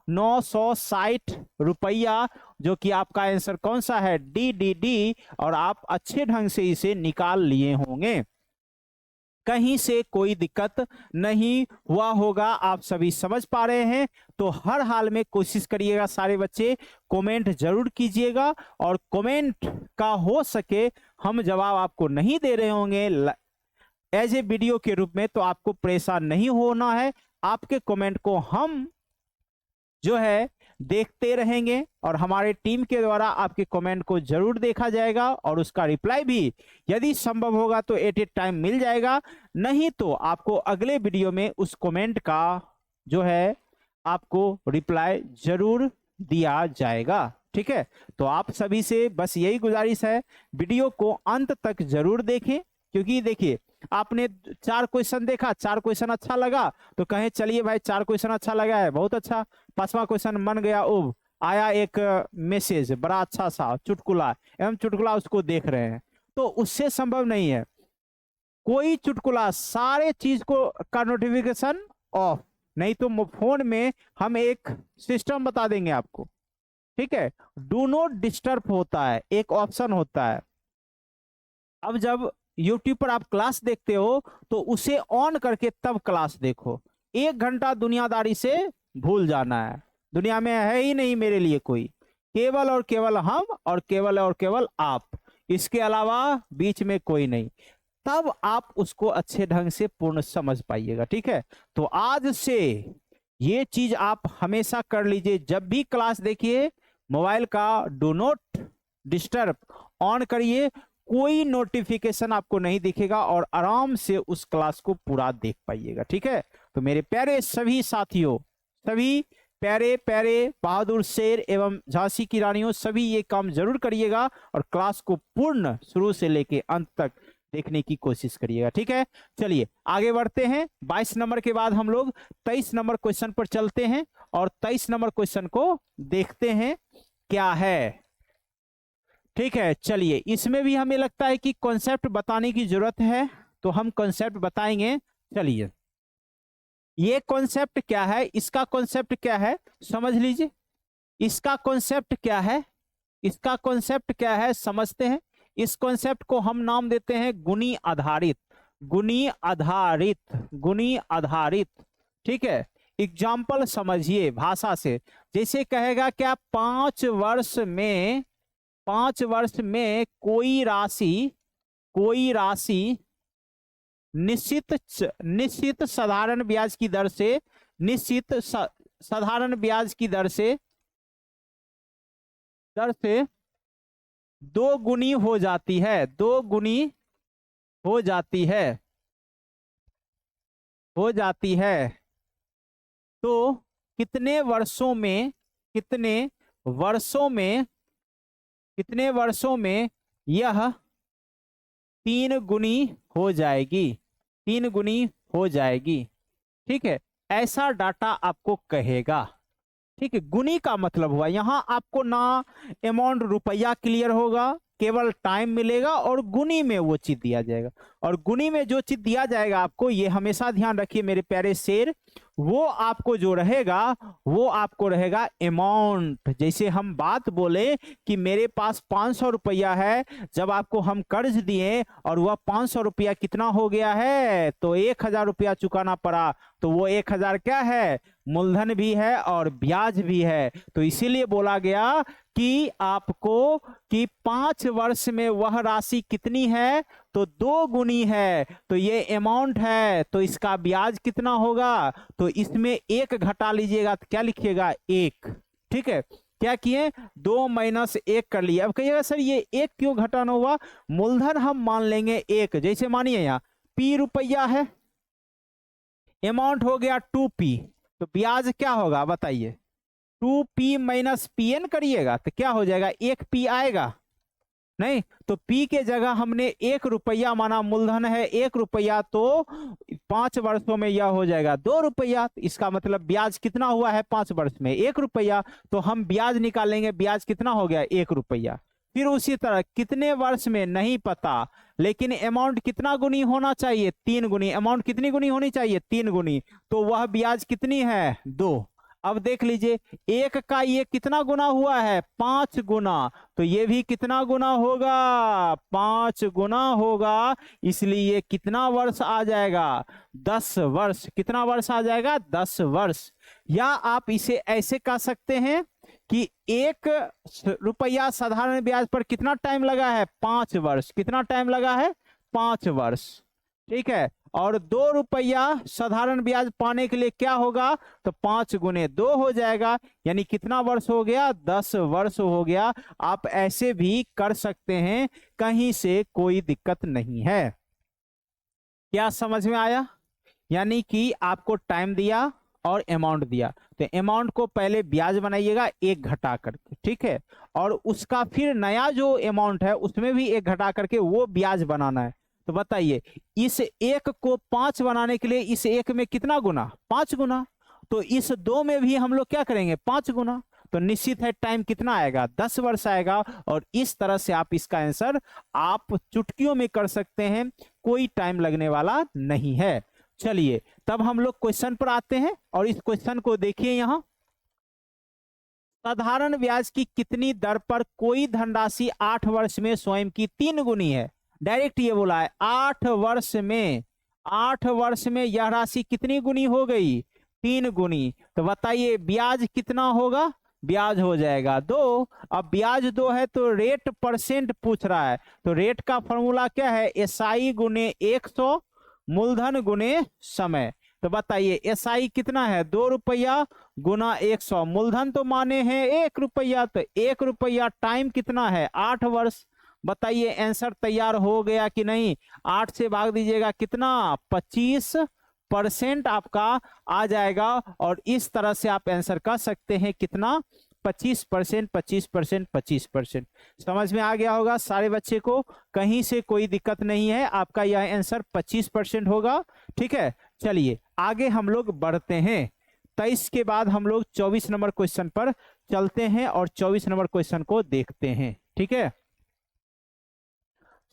960 रुपया, जो कि आपका आंसर कौन सा है, डी। और आप अच्छे ढंग से इसे निकाल लिए होंगे, कहीं से कोई दिक्कत नहीं हुआ होगा, आप सभी समझ पा रहे हैं। तो हर हाल में कोशिश करिएगा सारे बच्चे, कमेंट जरूर कीजिएगा, और कमेंट का हो सके हम जवाब आपको नहीं दे रहे होंगे एज ए वीडियो के रूप में, तो आपको परेशान नहीं होना है, आपके कमेंट को हम जो है देखते रहेंगे, और हमारे टीम के द्वारा आपके कमेंट को जरूर देखा जाएगा, और उसका रिप्लाई भी यदि संभव होगा तो एट ए टाइम मिल जाएगा, नहीं तो आपको अगले वीडियो में उस कमेंट का जो है आपको रिप्लाई जरूर दिया जाएगा, ठीक है। तो आप सभी से बस यही गुजारिश है, वीडियो को अंत तक जरूर देखें, क्योंकि देखिए आपने 4 क्वेश्चन देखा, 4 क्वेश्चन अच्छा लगा तो कहें चलिए भाई 4 क्वेश्चन अच्छा लगा है, बहुत अच्छा, 5वां क्वेश्चन मन गया, ओ आया एक मैसेज बड़ा अच्छा सा चुटकुला, एवं चुटकुला उसको देख रहे हैं, तो उससे संभव नहीं है, कोई चुटकुला, सारे चीज को का नोटिफिकेशन ऑफ, नहीं तो फोन में हम एक सिस्टम बता देंगे आपको, ठीक है, डू नॉट डिस्टर्ब होता है, एक ऑप्शन होता है। अब जब YouTube पर आप क्लास देखते हो तो उसे ऑन करके तब क्लास देखो, 1 घंटा दुनियादारी से भूल जाना है, दुनिया में है ही नहीं मेरे लिए कोई, केवल और केवल हम और केवल आप, इसके अलावा बीच में कोई नहीं, तब आप उसको अच्छे ढंग से पूर्ण समझ पाइएगा, ठीक है। तो आज से ये चीज आप हमेशा कर लीजिए, जब भी क्लास देखिए मोबाइल का डू नॉट डिस्टर्ब ऑन करिए, कोई नोटिफिकेशन आपको नहीं दिखेगा, और आराम से उस क्लास को पूरा देख पाइएगा, ठीक है। तो मेरे प्यारे सभी साथियों, सभी प्यारे प्यारे बहादुर शेर एवं झांसी की रानियों, सभी ये काम जरूर करिएगा, और क्लास को पूर्ण शुरू से लेके अंत तक देखने की कोशिश करिएगा, ठीक है। चलिए आगे बढ़ते हैं, 22 नंबर के बाद हम लोग 23 नंबर क्वेश्चन पर चलते हैं, और 23 नंबर क्वेश्चन को देखते हैं क्या है, ठीक है। चलिए इसमें भी हमें लगता है कि कॉन्सेप्ट बताने की जरूरत है, तो हम कॉन्सेप्ट बताएंगे। चलिए ये कॉन्सेप्ट क्या है, इसका कॉन्सेप्ट क्या है, समझ लीजिए, इसका कॉन्सेप्ट क्या है, इसका कॉन्सेप्ट क्या है समझते हैं। इस कॉन्सेप्ट को हम नाम देते हैं गुणी आधारित, गुणी आधारित, गुणी आधारित, ठीक है। एग्जाम्पल समझिए भाषा से, जैसे कहेगा क्या, 5 वर्ष में कोई राशि निश्चित साधारण ब्याज की दर से, निश्चित साधारण ब्याज की दर से 2 गुनी हो जाती है, 2 गुनी हो जाती है, तो कितने वर्षों में यह 3 गुनी हो जाएगी, 3 गुनी हो जाएगी, ठीक है। ऐसा डाटा आपको कहेगा, ठीक है। गुनी का मतलब हुआ यहां आपको ना अमाउंट रुपया क्लियर होगा, केवल टाइम मिलेगा, और गुनी में वो चीज दिया जाएगा, और गुनी में जो चीज दिया जाएगा आपको, ये हमेशा ध्यान रखिए मेरे प्यारे शेर, वो आपको जो रहेगा वो आपको रहेगा अमाउंट। जैसे हम बात बोले कि मेरे पास 500 रुपया है, जब आपको हम कर्ज दिए और वह 500 रुपया कितना हो गया है, तो 1000 रुपया चुकाना पड़ा, तो वो 1000 क्या है, मूलधन भी है और ब्याज भी है। तो इसीलिए बोला गया कि आपको कि 5 वर्ष में वह राशि कितनी है, तो 2 गुनी है, तो ये अमाउंट है, तो इसका ब्याज कितना होगा, तो इसमें 1 घटा लीजिएगा, तो क्या लिखिएगा 1। ठीक है, क्या किए 2 माइनस 1 कर लिया। अब कहिएगा सर ये 1 क्यों घटाना हुआ, मूलधन हम मान लेंगे 1। जैसे मानिए यहाँ P रुपया है, अमाउंट हो गया 2P, तो ब्याज क्या होगा बताइए, 2P माइनस PN करिएगा तो क्या हो जाएगा, 1P आएगा नहीं, तो P के जगह हमने 1 रुपया माना, मूलधन है 1 रुपया, तो 5 वर्षों में यह हो जाएगा 2 रुपया। इसका मतलब ब्याज कितना हुआ है 5 वर्ष में 1 रुपया, तो हम ब्याज निकालेंगे, ब्याज कितना हो गया 1 रुपया। फिर उसी तरह कितने वर्ष में नहीं पता, लेकिन अमाउंट कितना गुनी होना चाहिए, 3 गुनी। अमाउंट कितनी गुनी होनी चाहिए, 3 गुनी, तो वह ब्याज कितनी है 2। अब देख लीजिए 1 का ये कितना गुना हुआ है 5 गुना, तो ये भी कितना गुना होगा 5 गुना होगा, इसलिए कितना वर्ष आ जाएगा 10 वर्ष। कितना वर्ष आ जाएगा 10 वर्ष। या आप इसे ऐसे कह सकते हैं कि 1 रुपया साधारण ब्याज पर कितना टाइम लगा है 5 वर्ष। कितना टाइम लगा है 5 वर्ष। ठीक है, और 2 रुपया साधारण ब्याज पाने के लिए क्या होगा, तो 5 गुने 2 हो जाएगा, यानी कितना वर्ष हो गया 10 वर्ष हो गया। आप ऐसे भी कर सकते हैं, कहीं से कोई दिक्कत नहीं है। क्या समझ में आया, यानी कि आपको टाइम दिया और अमाउंट दिया, तो अमाउंट को पहले ब्याज बनाइएगा 1 घटा करके, ठीक है, और उसका फिर नया जो अमाउंट है उसमें भी 1 घटा करके वो ब्याज बनाना है। तो बताइए इस 1 को 5 बनाने के लिए इस 1 में कितना गुना 5 गुना, तो इस 2 में भी हम लोग क्या करेंगे 5 गुना, तो निश्चित है टाइम कितना आएगा 10 वर्ष आएगा। और इस तरह से आप इसका आंसर आप चुटकियों में कर सकते हैं, कोई टाइम लगने वाला नहीं है। चलिए तब हम लोग क्वेश्चन पर आते हैं, और इस क्वेश्चन को देखिए यहाँ, साधारण ब्याज की कितनी दर पर कोई धनराशि 8 वर्ष में स्वयं की 3 गुनी है। डायरेक्ट ये बोला है 8 वर्ष में, 8 वर्ष में यह राशि कितनी गुनी हो गई 3 गुनी। तो बताइए ब्याज कितना होगा, ब्याज हो जाएगा 2। अब ब्याज 2 है तो रेट परसेंट पूछ रहा है, तो रेट का फॉर्मूला क्या है SI गुने 100 मूलधन गुने समय। तो बताइए SI कितना है 2 रुपया गुना 100, मूलधन तो माने हैं 1 रुपया, तो 1 रुपया टाइम कितना है 8 वर्ष। बताइए आंसर तैयार हो गया कि नहीं, 8 से भाग दीजिएगा कितना 25% आपका आ जाएगा। और इस तरह से आप आंसर कर सकते हैं कितना 25%, 25%, 25%। समझ में आ गया होगा सारे बच्चे को, कहीं से कोई दिक्कत नहीं है, आपका यह आंसर 25% होगा। ठीक है, चलिए आगे हम लोग बढ़ते हैं। 23 के बाद हम लोग 24 नंबर क्वेश्चन पर चलते हैं और 24 नंबर क्वेश्चन को देखते हैं। ठीक है,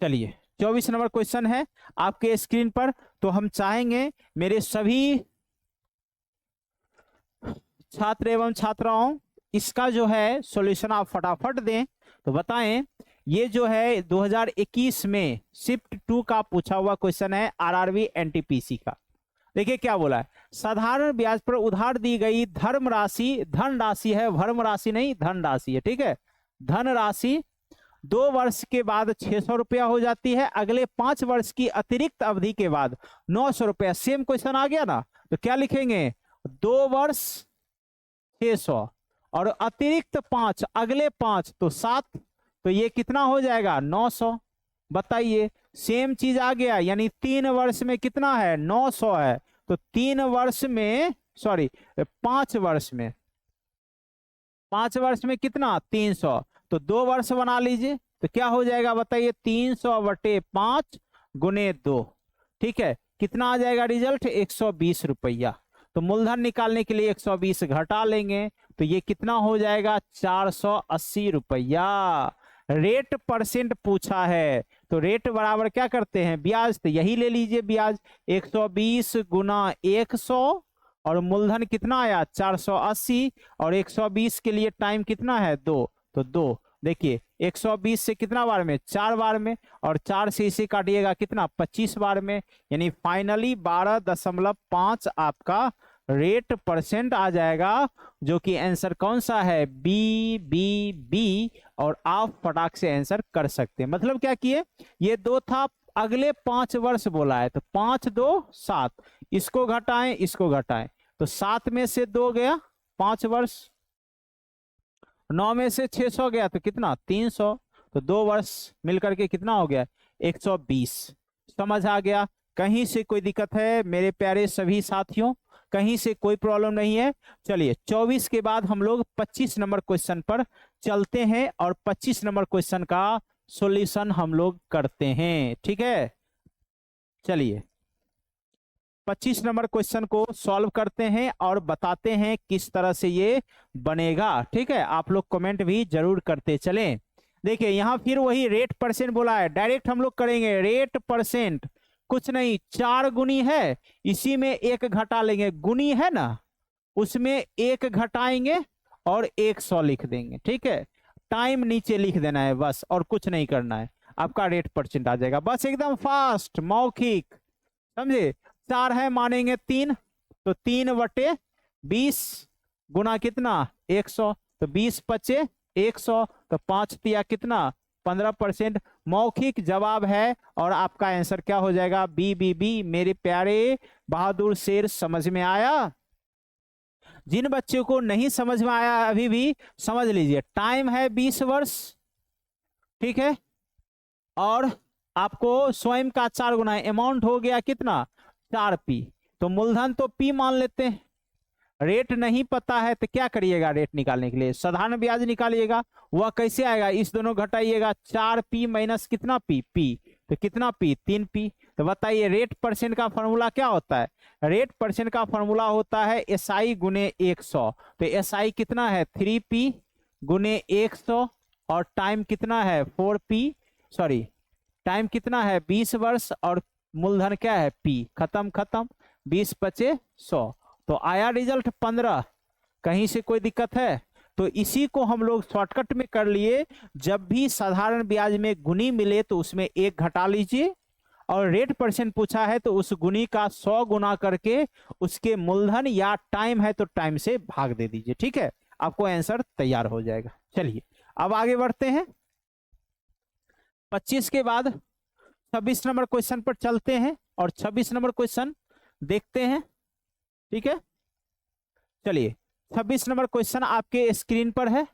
चलिए 24 नंबर क्वेश्चन है आपके स्क्रीन पर। तो हम चाहेंगे मेरे सभी छात्र एवं छात्राओं इसका जो है सॉल्यूशन आप फटाफट दें। तो बताएं, ये जो है 2021 में शिफ्ट 2 का पूछा हुआ क्वेश्चन है RRB NTPC का। देखिए क्या बोला है, साधारण ब्याज पर उधार दी गई धन राशि है, भर्म राशि नहीं धन राशि है। ठीक है, धन राशि 2 वर्ष के बाद 600 रुपया हो जाती है, अगले 5 वर्ष की अतिरिक्त अवधि के बाद 900 रुपया। सेम क्वेश्चन आ गया ना, तो क्या लिखेंगे 2 वर्ष 600 और अतिरिक्त 5 अगले 5 तो 7, तो ये कितना हो जाएगा 900। बताइए सेम चीज आ गया, यानी 3 वर्ष में कितना है 900 है, तो 3 वर्ष में 5 वर्ष में, 5 वर्ष में कितना 300, तो 2 वर्ष बना लीजिए, तो क्या हो जाएगा बताइए 300/5 गुने 2। ठीक है, कितना आ जाएगा रिजल्ट 120 रुपया। तो मूलधन निकालने के लिए 120 घटा लेंगे, तो ये कितना हो जाएगा 480 रुपया। रेट परसेंट पूछा है, तो रेट बराबर क्या करते हैं ब्याज, तो यही ले लीजिए ब्याज 120 गुना 100 और मूलधन कितना आया 480, और 120 के लिए टाइम कितना है 2, तो 2। देखिए 120 से कितना बार में 4 बार में, और 4 से इसे काटिएगा कितना 25 बार में, यानी फाइनली 12.5 आपका रेट परसेंट आ जाएगा, जो कि आंसर कौन सा है बी बी बी। और आप फटाक से आंसर कर सकते हैं। मतलब क्या किए, ये 2 था, अगले 5 वर्ष बोला है, तो 5 2 7, इसको घटाएं इसको घटाएं, तो 7 में से 2 गया 5 वर्ष, 9 में से 600 गया तो कितना 300, तो 2 वर्ष मिलकर के कितना हो गया 120। समझ आ गया? कहीं से कोई दिक्कत है मेरे प्यारे सभी साथियों? कहीं से कोई प्रॉब्लम नहीं है? चलिए 24 के बाद हम लोग 25 नंबर क्वेश्चन पर चलते हैं, और 25 नंबर क्वेश्चन का सॉल्यूशन हम लोग करते हैं। ठीक है, चलिए 25 नंबर क्वेश्चन को सॉल्व करते हैं और बताते हैं किस तरह से ये बनेगा। ठीक है, आप लोग कमेंट भी जरूर करते चलें। देखिए यहाँ फिर वही रेट परसेंट बोला है, डायरेक्ट हम लोग करेंगे रेट परसेंट, कुछ नहीं 4 गुनी है, इसी में 1 घटा लेंगे, गुनी है ना, उसमें 1 घटाएंगे और 100 लिख देंगे। ठीक है, टाइम नीचे लिख देना है बस, और कुछ नहीं करना है, आपका रेट परसेंट आ जाएगा। बस एकदम फास्ट मौखिक, समझे? 4 है मानेंगे 3, तो 3/20 गुना कितना 100, तो 20 बचे 100, तो 5 दिया कितना 15%। मौखिक जवाब है, और आपका आंसर क्या हो जाएगा बी बी बी। मेरे प्यारे बहादुर शेर, समझ में आया? जिन बच्चों को नहीं समझ में आया अभी भी समझ लीजिए, टाइम है 20 वर्ष, ठीक है, और आपको स्वयं का 4 गुना है, अमाउंट हो गया कितना 4p, तो मूलधन तो p मान लेते हैं। रेट नहीं पता है तो क्या करिएगा, रेट निकालने के लिए साधारण ब्याज निकालिएगा। वह कैसे आएगा, इस दोनों घटाइएगा, 4p माइनस कितना p, तो कितना p 3p। तो बताइए रेट परसेंट का फॉर्मूला क्या होता है? रेट परसेंट का फॉर्मूला होता है SI गुने 100, तो SI कितना है 3p गुने 100, और टाइम कितना है 4p, सॉरी टाइम कितना है 20 वर्ष, और मूलधन क्या है p, खत्म खत्म, 20 बचे 100, तो आया रिजल्ट 15। कहीं से कोई दिक्कत है? तो इसी को हम लोग शॉर्टकट में कर लिए, जब भी साधारण ब्याज में गुनी मिले तो उसमें 1 घटा लीजिए, और रेट परसेंट पूछा है तो उस गुनी का 100 गुना करके उसके मूलधन या टाइम है तो टाइम से भाग दे दीजिए। ठीक है, आपको आंसर तैयार हो जाएगा। चलिए अब आगे बढ़ते हैं, 25 के बाद 26 नंबर क्वेश्चन पर चलते हैं, और 26 नंबर क्वेश्चन देखते हैं। ठीक है, चलिए 26 नंबर क्वेश्चन आपके स्क्रीन पर है,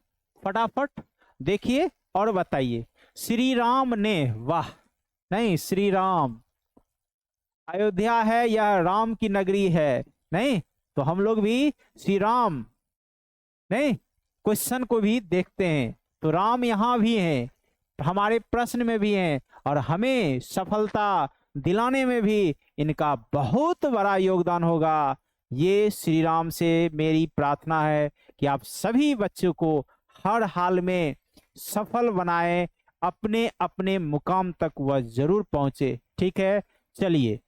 फटाफट देखिए और बताइए। श्री राम ने, वाह नहीं, श्री राम, अयोध्या है या राम की नगरी है? नहीं, तो हम लोग भी श्री राम, नहीं, क्वेश्चन को भी देखते हैं, तो राम यहां भी हैं, हमारे प्रश्न में भी हैं, और हमें सफलता दिलाने में भी इनका बहुत बड़ा योगदान होगा। ये श्री राम से मेरी प्रार्थना है कि आप सभी बच्चों को हर हाल में सफल बनाएं, अपने अपने मुकाम तक वह जरूर पहुंचे। ठीक है, चलिए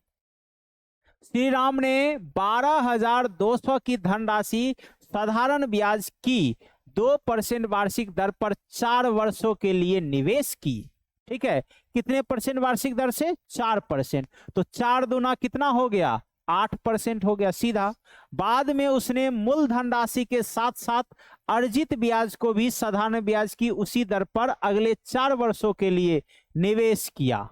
श्री राम ने 12,200 की धनराशि साधारण ब्याज की 2% वार्षिक दर पर 4 वर्षों के लिए निवेश की। ठीक है, कितने परसेंट वार्षिक दर से 4%, तो 4 दूना कितना हो गया 8% हो गया सीधा। बाद में उसने मूल धनराशि के साथ साथ अर्जित ब्याज को भी साधारण ब्याज की उसी दर पर अगले 4 वर्षों के लिए निवेश किया।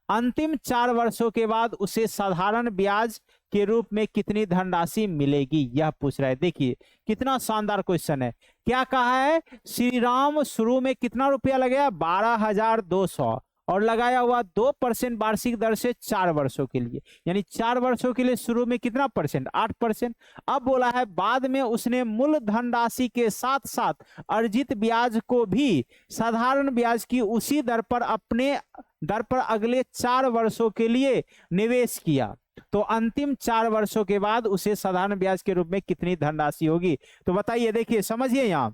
अंतिम 4 वर्षों के बाद उसे साधारण ब्याज के रूप में कितनी धनराशि मिलेगी, यह पूछ रहा है। देखिए कितना शानदार क्वेश्चन है। क्या कहा है, श्री राम शुरू में कितना रुपया लगाया 12,200, और लगाया हुआ 2% वार्षिक दर से 4 वर्षों के लिए, यानी 4 वर्षों के लिए शुरू में कितना परसेंट 8%। अब बोला है बाद में उसने मूल धनराशि के साथ साथ अर्जित ब्याज को भी साधारण ब्याज की उसी दर पर अपने दर पर अगले 4 वर्षों के लिए निवेश किया। तो अंतिम 4 वर्षों के बाद उसे साधारण ब्याज के रूप में कितनी धनराशि होगी? तो बताइए, देखिए समझिए, यहां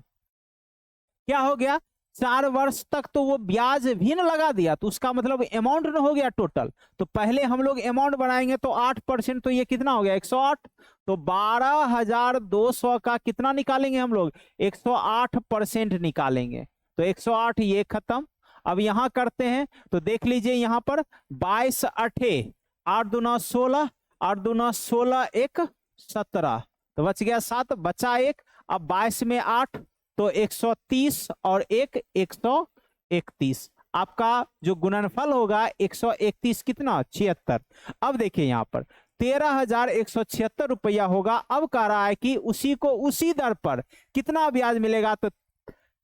क्या हो गया, 4 वर्ष तक तो वो ब्याज भी न लगा दिया, तो उसका मतलब अमाउंट न हो गया टोटल। तो पहले हम लोग अमाउंट बनाएंगे तो 8%, तो ये कितना हो गया 108। तो 12,200 का कितना निकालेंगे हम लोग, 108% निकालेंगे। तो 108 ये खत्म। अब यहां करते हैं तो देख लीजिए यहां पर 22 अठे 8 दूना 16, 8 दूना 16 1 17, तो बच गया 7, बचा 1। अब 22 में 8 तो 130 और 1 131, आपका जो गुणनफल होगा 131 कितना 76। अब देखिए यहां पर 13,176 रुपया होगा। अब कह रहा है कि उसी को उसी दर पर कितना ब्याज मिलेगा, तो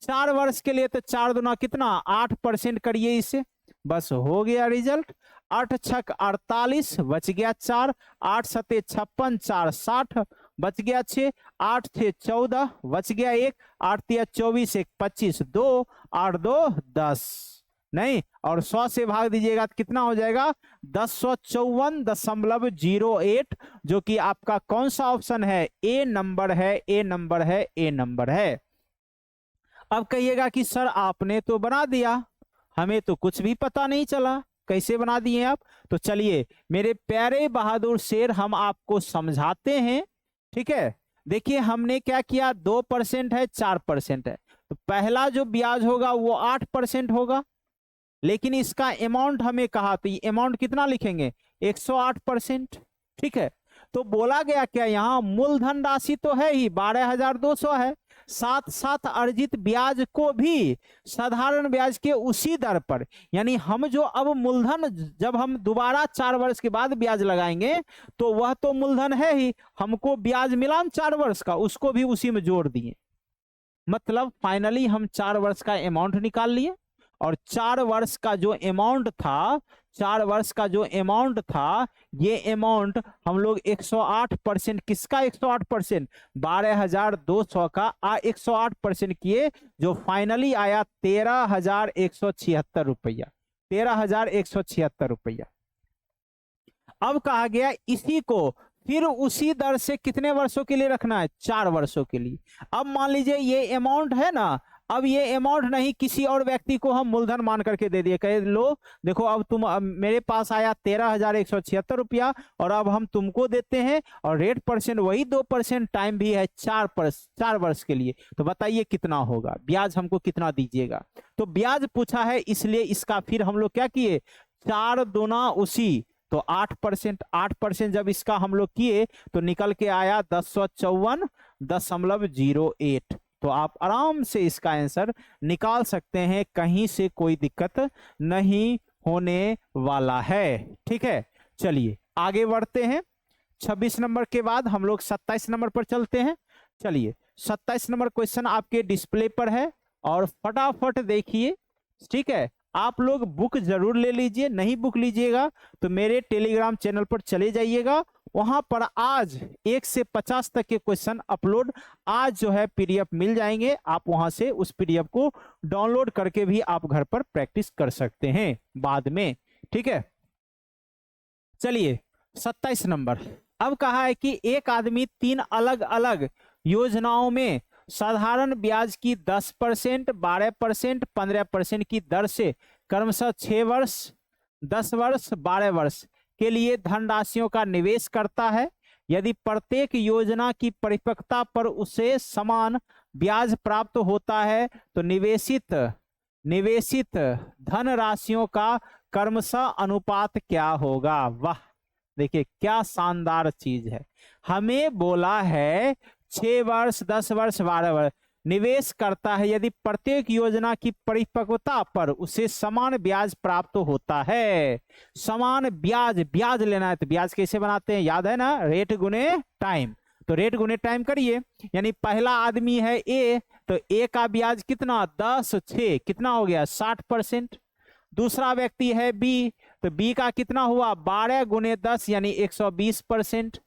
4 वर्ष के लिए तो 4 दूना कितना 8% करिए इसे, बस हो गया रिजल्ट। 8 छक 48, बच गया 4, 8 सते 56, 4 60, बच गया 6, 8 थे 14, बच गया 1, 8 तिया 24, 1 25, 2 8 2 10, नहीं और 100 से भाग दीजिएगा तो कितना हो जाएगा 1054.08, जो कि आपका कौन सा ऑप्शन है, ए नंबर है, ए नंबर है, ए नंबर है। अब कहिएगा कि सर आपने तो बना दिया, हमें तो कुछ भी पता नहीं चला, कैसे बना दिए आप। तो चलिए मेरे प्यारे बहादुर शेर, हम आपको समझाते हैं, ठीक है। देखिए हमने क्या किया, 2% है 4% है, तो पहला जो ब्याज होगा वो 8% होगा, लेकिन इसका अमाउंट हमें कहा, तो ये अमाउंट कितना लिखेंगे 108%, ठीक है। तो बोला गया क्या, यहाँ मूलधन राशि तो है ही 12,200 है, साथ साथ अर्जित ब्याज को भी साधारण ब्याज के उसी दर पर, यानी हम जो अब मूलधन जब हम दोबारा 4 वर्ष के बाद ब्याज लगाएंगे तो वह तो मूलधन है ही, हमको ब्याज मिला 4 वर्ष का, उसको भी उसी में जोड़ दिए। मतलब फाइनली हम 4 वर्ष का अमाउंट निकाल लिए, और 4 वर्ष का जो अमाउंट था, 4 वर्ष का जो अमाउंट था, ये अमाउंट हम लोग 108%, किसका 108%, 12,200 का 108% किए, जो फाइनली आया 13,176 रुपया, 13,176 रुपया। अब कहा गया इसी को फिर उसी दर से कितने वर्षों के लिए रखना है, 4 वर्षों के लिए। अब मान लीजिए ये अमाउंट है ना, अब ये अमाउंट नहीं किसी और व्यक्ति को हम मूलधन मान करके दे दिए, कहे लो देखो अब तुम मेरे पास आया 13,176 रुपया, और अब हम तुमको देते हैं, और रेट परसेंट वही 2%, टाइम भी है 4 वर्ष के लिए, तो बताइए कितना होगा ब्याज, हमको कितना दीजिएगा। तो ब्याज पूछा है इसलिए इसका फिर हम लोग क्या किए, 4 दूना उसी, तो 8% जब इसका हम लोग किए तो निकल के आया 1054.08। तो आप आराम से इसका आंसर निकाल सकते हैं, कहीं से कोई दिक्कत नहीं होने वाला है, ठीक है। चलिए आगे बढ़ते हैं, 26 नंबर के बाद हम लोग 27 नंबर पर चलते हैं। चलिए 27 नंबर क्वेश्चन आपके डिस्प्ले पर है, और फटाफट देखिए, ठीक है। आप लोग बुक जरूर ले लीजिए, नहीं बुक लीजिएगा तो मेरे टेलीग्राम चैनल पर चले जाइएगा, वहां पर आज 1 से 50 तक के क्वेश्चन अपलोड आज जो है पीडीएफ मिल जाएंगे, आप वहां से उस पीडीएफ को डाउनलोड करके भी आप घर पर प्रैक्टिस कर सकते हैं बाद में, ठीक है। चलिए 27 नंबर, अब कहा है कि एक आदमी 3 अलग अलग योजनाओं में साधारण ब्याज की 10%, 12%, 15% की दर से क्रमशः 6 वर्ष, 10 वर्ष, 12 वर्ष के लिए धनराशियों का निवेश करता है। यदि प्रत्येक योजना की परिपक्वता पर उसे समान ब्याज प्राप्त होता है तो निवेशित धनराशियों का क्रमशः अनुपात क्या होगा। वाह, देखिए क्या शानदार चीज है। हमें बोला है 6 वर्ष, 10 वर्ष, 12 वर्ष निवेश करता है, यदि प्रत्येक योजना की परिपक्वता पर उसे समान ब्याज प्राप्त होता है। समान ब्याज लेना है तो ब्याज कैसे बनाते हैं, याद है ना, रेट गुने टाइम। तो रेट गुने टाइम करिए, यानी पहला आदमी है ए, तो ए का ब्याज कितना 10 6 कितना हो गया 60%। दूसरा व्यक्ति है बी, तो बी का कितना हुआ 12 गुने 10 यानी 120%,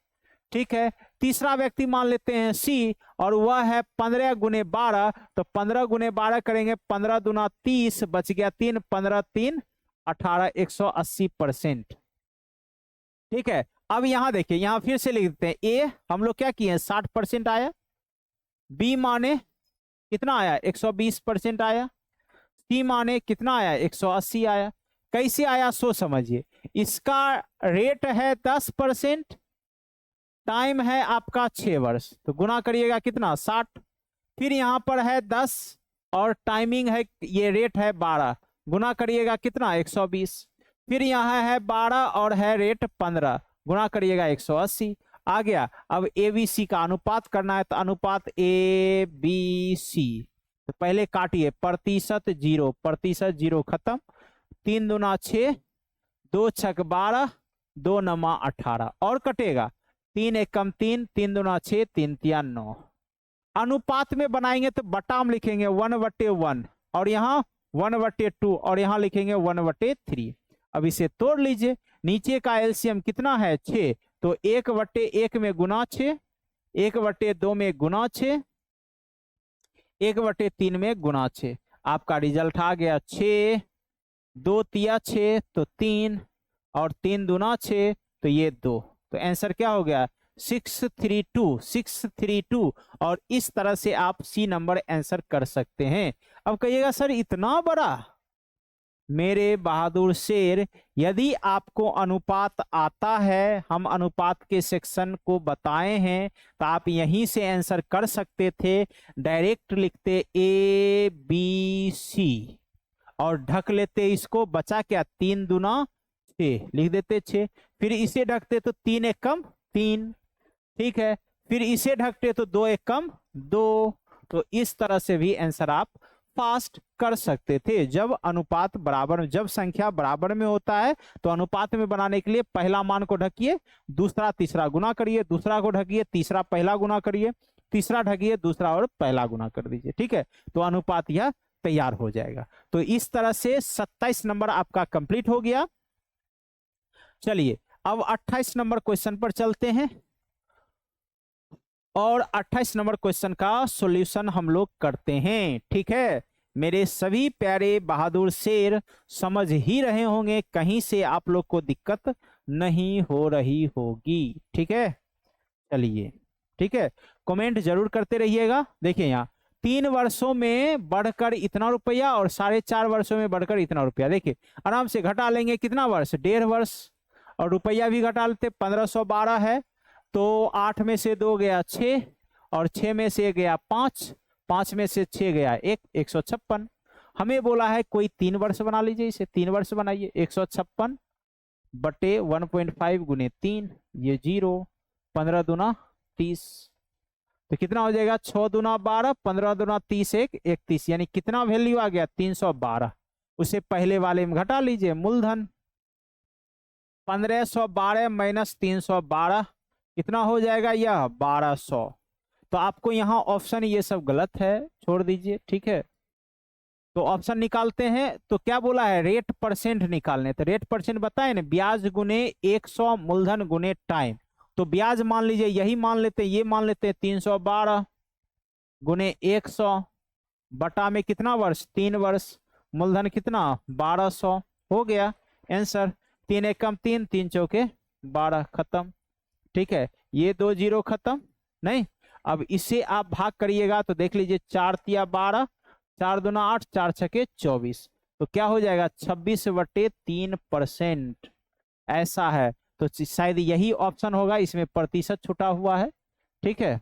ठीक है। तीसरा व्यक्ति मान लेते हैं सी, और वह है 15 गुने 12, तो 15 गुने 12 करेंगे, 15 दूना 30, बच गया 3, 15 3 18, 180%, ठीक है। अब यहां देखिए, यहां फिर से लिख देते हैं, ए हम लोग क्या किए 60% आया, बी माने कितना आया 120% आया, टी माने कितना आया, 180 आया। कैसे आया सो समझिए, इसका रेट है 10%, टाइम है आपका 6 वर्ष, तो गुना करिएगा कितना 60, फिर यहाँ पर है 10 और टाइमिंग है, ये रेट है 12, गुना करिएगा कितना 120, फिर यहाँ है 12 और है रेट 15, गुना करिएगा 180 आ गया। अब ABC का अनुपात करना है, तो अनुपात ABC, तो पहले काटिए, प्रतिशत जीरो खत्म, 3 दूना 6, 2 छक 12, 2 नमा 18 और कटेगा, 3 एकम 3, 3 दूना 6, 3 तिया 9। अनुपात में बनाएंगे तो बटा में लिखेंगे 1/1 और यहाँ 1/2 और यहाँ लिखेंगे 1/3। अब इसे तोड़ लीजिए, नीचे का एलसीएम कितना है 6, तो 1/1 में गुना 6, 1/2 में गुना 6, 1/3 में गुना 6, आपका रिजल्ट आ गया 6, 2 तिया 6 तो 3 और 3 दूना 6 तो ये 2, तो आंसर क्या हो गया 632 और इस तरह से आप सी नंबर आंसर कर सकते हैं। अब कहिएगा सर इतना बड़ा, मेरे बहादुर शेर, यदि आपको अनुपात आता है, हम अनुपात के सेक्शन को बताए हैं, तो आप यहीं से आंसर कर सकते थे। डायरेक्ट लिखते ABC और ढक लेते इसको, बचा क्या 3 दूना 6, लिख देते 6, फिर इसे ढकते तो 3 एकम 3, ठीक है, फिर इसे ढकते तो 2 एकम 2, तो इस तरह से भी आंसर आप फास्ट कर सकते थे। जब अनुपात बराबर, जब संख्या बराबर में होता है तो अनुपात में बनाने के लिए पहला मान को ढकिए, दूसरा तीसरा गुना करिए, दूसरा को ढकिए, तीसरा पहला गुना करिए, तीसरा ढकिए, दूसरा और पहला गुना कर दीजिए, ठीक है, तो अनुपात यह तैयार हो जाएगा। तो इस तरह से 27 नंबर आपका कंप्लीट हो गया। चलिए अब 28 नंबर क्वेश्चन पर चलते हैं और 28 नंबर क्वेश्चन का सॉल्यूशन हम लोग करते हैं, ठीक है। मेरे सभी प्यारे बहादुर शेर समझ ही रहे होंगे, कहीं से आप लोग को दिक्कत नहीं हो रही होगी, ठीक है। चलिए ठीक है, कमेंट जरूर करते रहिएगा। देखिए यहाँ 3 वर्षों में बढ़कर इतना रुपया और 4.5 वर्षों में बढ़कर इतना रुपया, देखिए आराम से घटा लेंगे, कितना वर्ष 1.5 वर्ष, और रुपया भी घटा लेते, 1512 है तो 8 में से 2 गया 6 और 6 में से गया 5, 5 में से 6 गया 1, 156। हमें बोला है कोई 3 वर्ष बना लीजिए, इसे 3 वर्ष बनाइए, 156 बटे 1.5 गुने 3, ये 0, 15 दूना 30, तो कितना हो जाएगा 6 दूना 12, 15 दूना 30, 1 31, यानी कितना वैल्यू आ गया 312। उसे पहले वाले में घटा लीजिए, मूलधन 1512 माइनस 312 कितना हो जाएगा यह 1200। तो आपको यहाँ ऑप्शन ये सब गलत है, छोड़ दीजिए, ठीक है। तो ऑप्शन निकालते हैं, तो क्या बोला है रेट परसेंट निकालने, तो रेट परसेंट बताए ना, ब्याज गुने 100 मूलधन गुने टाइम, तो ब्याज मान लीजिए यही मान लेते हैं, ये मान लेते हैं 312 गुने 100 बटा में कितना वर्ष 3 वर्ष, मूलधन कितना 1200, हो गया आंसर। 3 एकम 3, 3 चौके 12, खत्म, ठीक है, ये 2 0 खत्म नहीं। अब इसे आप भाग करिएगा तो देख लीजिए 4 तिया 12, 4 दूना 8, 4 छके 24, तो क्या हो जाएगा 26/3%, ऐसा है। तो शायद यही ऑप्शन होगा, इसमें प्रतिशत छुटा हुआ है, ठीक है।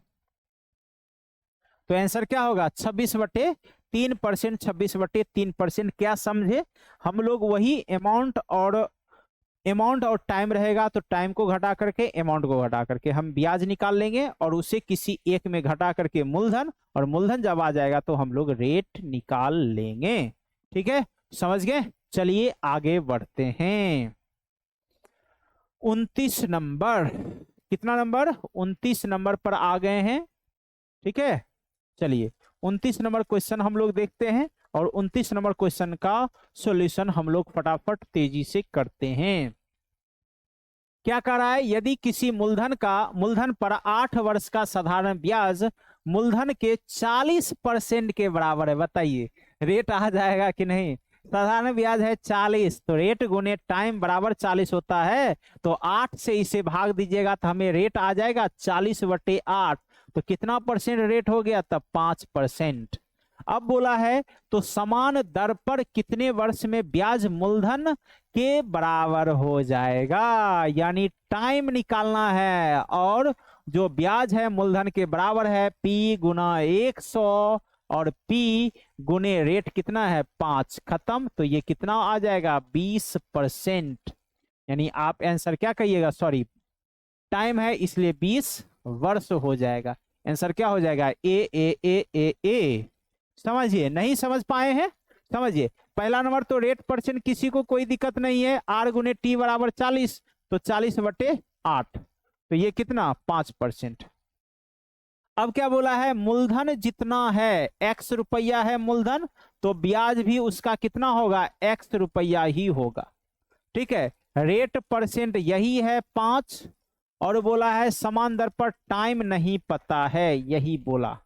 तो आंसर क्या होगा 26/3%, 26/3%। क्या समझे हम लोग, वही अमाउंट और टाइम रहेगा तो टाइम को घटा करके अमाउंट को घटा करके हम ब्याज निकाल लेंगे और उसे किसी एक में घटा करके मूलधन, और मूलधन जब आ जाएगा तो हम लोग रेट निकाल लेंगे, ठीक है, समझ गए। चलिए आगे बढ़ते हैं। 29 नंबर, कितना नंबर 29 नंबर पर आ गए हैं, ठीक है। चलिए 29 नंबर क्वेश्चन हम लोग देखते हैं और 29 नंबर क्वेश्चन का सॉल्यूशन हम लोग फटाफट तेजी से करते हैं। क्या कह रहा है, यदि किसी मूलधन पर 8 वर्ष का साधारण ब्याज मूलधन के 40% के बराबर है, बताइए रेट आ जाएगा कि नहीं। साधारण ब्याज है 40, तो रेट गुने टाइम बराबर 40 होता है, तो 8 से इसे भाग दीजिएगा तो हमें रेट आ जाएगा 40/8, तो कितना परसेंट रेट हो गया तब 5%। अब बोला है तो समान दर पर कितने वर्ष में ब्याज मूलधन के बराबर हो जाएगा, यानी टाइम निकालना है और जो ब्याज है मूलधन के बराबर है P गुना 100 और P गुने रेट कितना है 5, खत्म। तो ये कितना आ जाएगा 20%, यानी आप आंसर क्या कहिएगा, सॉरी टाइम है इसलिए 20 वर्ष हो जाएगा। आंसर क्या हो जाएगा ए। समझिए, नहीं समझ पाए हैं समझिए। पहला नंबर तो रेट परसेंट किसी को कोई दिक्कत नहीं है, R गुने टी बराबर 40, तो 40/8, तो ये कितना 5%। अब क्या बोला है, मूलधन जितना है x रुपया है मूलधन, तो ब्याज भी उसका कितना होगा x रुपया ही होगा। ठीक है, रेट परसेंट यही है 5, और बोला है समान दर पर टाइम नहीं पता है, यही बोला।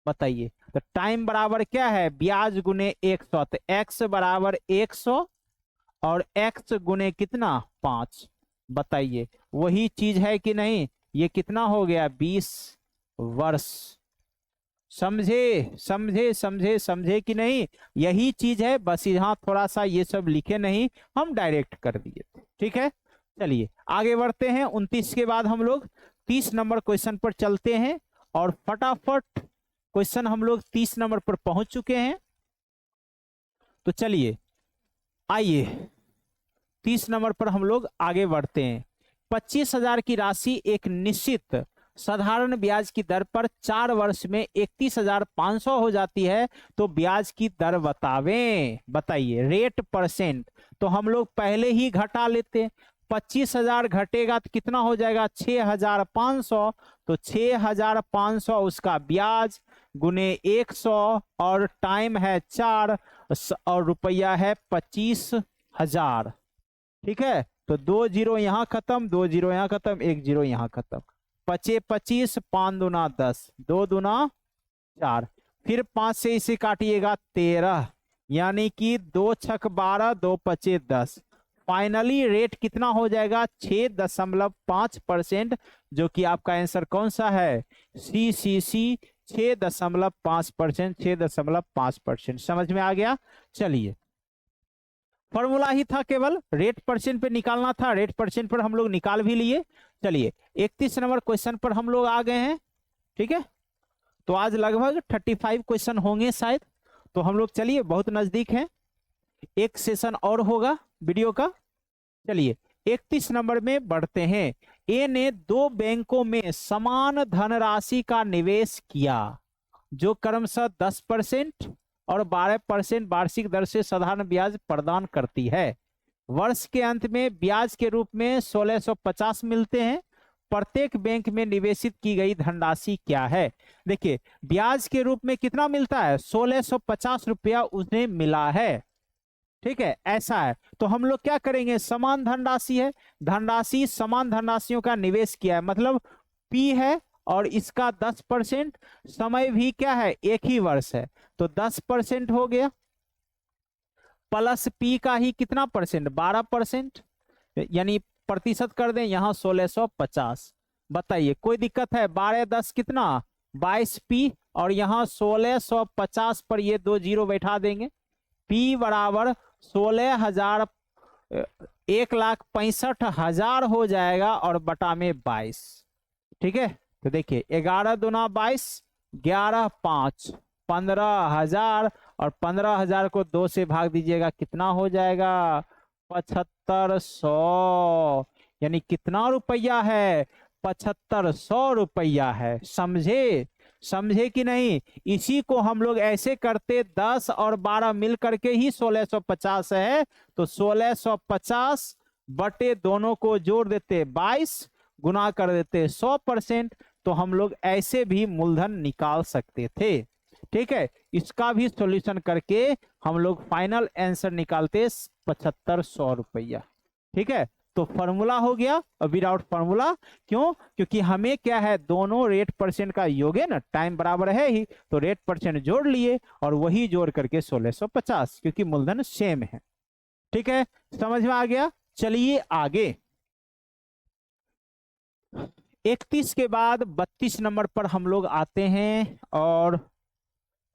बताइए, तो टाइम बराबर क्या है ब्याज गुने 100, तो x बराबर 100 और x गुने कितना 5। बताइए वही चीज है कि नहीं, ये कितना हो गया 20 वर्ष। समझे समझे समझे समझे कि नहीं, यही चीज है, बस यहाँ थोड़ा सा ये सब लिखे नहीं, हम डायरेक्ट कर दिए थे। ठीक है, चलिए आगे बढ़ते हैं। 29 के बाद हम लोग 30 नंबर क्वेश्चन पर चलते हैं, और फटाफट क्वेश्चन हम लोग 30 नंबर पर पहुंच चुके हैं। तो चलिए आइए 30 नंबर पर हम लोग आगे बढ़ते हैं। 25,000 की राशि एक निश्चित साधारण ब्याज की दर पर 4 वर्ष में 31,500 हो जाती है, तो ब्याज की दर बतावें। बताइए रेट परसेंट, तो हम लोग पहले ही घटा लेते, 25,000 घटेगा तो कितना हो जाएगा 6,500, तो 6,500 उसका ब्याज गुने 100 और टाइम है 4 और रुपया है 25,000। ठीक है, तो 2 जीरो यहां खत्म, 2 जीरो यहां खत्म, 1 जीरो यहां खत्म, 25 25, 5 दूना 10, 2 दूना 4, फिर 5 से इसे काटिएगा 13, यानी कि 2 छक 12, 2 पचे 10। फाइनली रेट कितना हो जाएगा 6.5%, जो कि आपका आंसर कौन सा है सी 6.5%, 6.5%। समझ में आ गया। चलिए फॉर्मूला ही था, केवल रेट परसेंट पे निकालना था, रेट परसेंट पर हम लोग निकाल भी लिए। चलिए 31 नंबर क्वेश्चन पर हम लोग आ गए हैं। ठीक है, तो आज लगभग 35 क्वेश्चन होंगे शायद, तो हम लोग चलिए बहुत नजदीक हैं, एक सेशन और होगा वीडियो का। चलिए 31 नंबर में बढ़ते हैं। ए ने 2 बैंकों में समान धनराशि का निवेश किया, जो क्रमशः 10% और 12% वार्षिक दर से साधारण ब्याज प्रदान करती है। वर्ष के अंत में ब्याज के रूप में 1650 मिलते हैं। प्रत्येक बैंक में निवेशित की गई धनराशि क्या है। देखिए ब्याज के रूप में कितना मिलता है 1650 रुपया उन्हें मिला है। ठीक है, ऐसा है, तो हम लोग क्या करेंगे, समान धनराशि है, धनराशि समान धनराशियों का निवेश किया है, मतलब P है और इसका 10%, समय भी क्या है एक ही वर्ष है, तो 10% हो गया, प्लस P का ही कितना परसेंट 12%, यानी प्रतिशत कर दें यहां 1650। बताइए कोई दिक्कत है, 12 10 कितना 22P, और यहां 1650 पर ये 2 जीरो बैठा देंगे, P बराबर 16,000, 1,65,000 हो जाएगा, और बटा में 22। ठीक है, तो देखिए 11 दूना 22, 11 5 15,000, और 15,000 को 2 से भाग दीजिएगा कितना हो जाएगा 7500, यानी कितना रुपया है 7500 रुपया है। समझे समझे कि नहीं, इसी को हम लोग ऐसे करते 10 और 12 मिल करके ही 1650 है, तो 1650 बटे दोनों को जोड़ देते 22, गुना कर देते 100%, तो हम लोग ऐसे भी मूलधन निकाल सकते थे। ठीक है, इसका भी सॉल्यूशन करके हम लोग फाइनल आंसर निकालते 7500 रुपया। ठीक है, तो फॉर्मूला हो गया विदाउट फॉर्मूला, क्यों, क्योंकि हमें क्या है दोनों रेट परसेंट का योग है ना, टाइम बराबर है ही, तो रेट परसेंट जोड़ लिए और वही जोड़ करके 1650, क्योंकि मूलधन सेम है। ठीक है, समझ में आ गया। चलिए आगे 31 के बाद 32 नंबर पर हम लोग आते हैं, और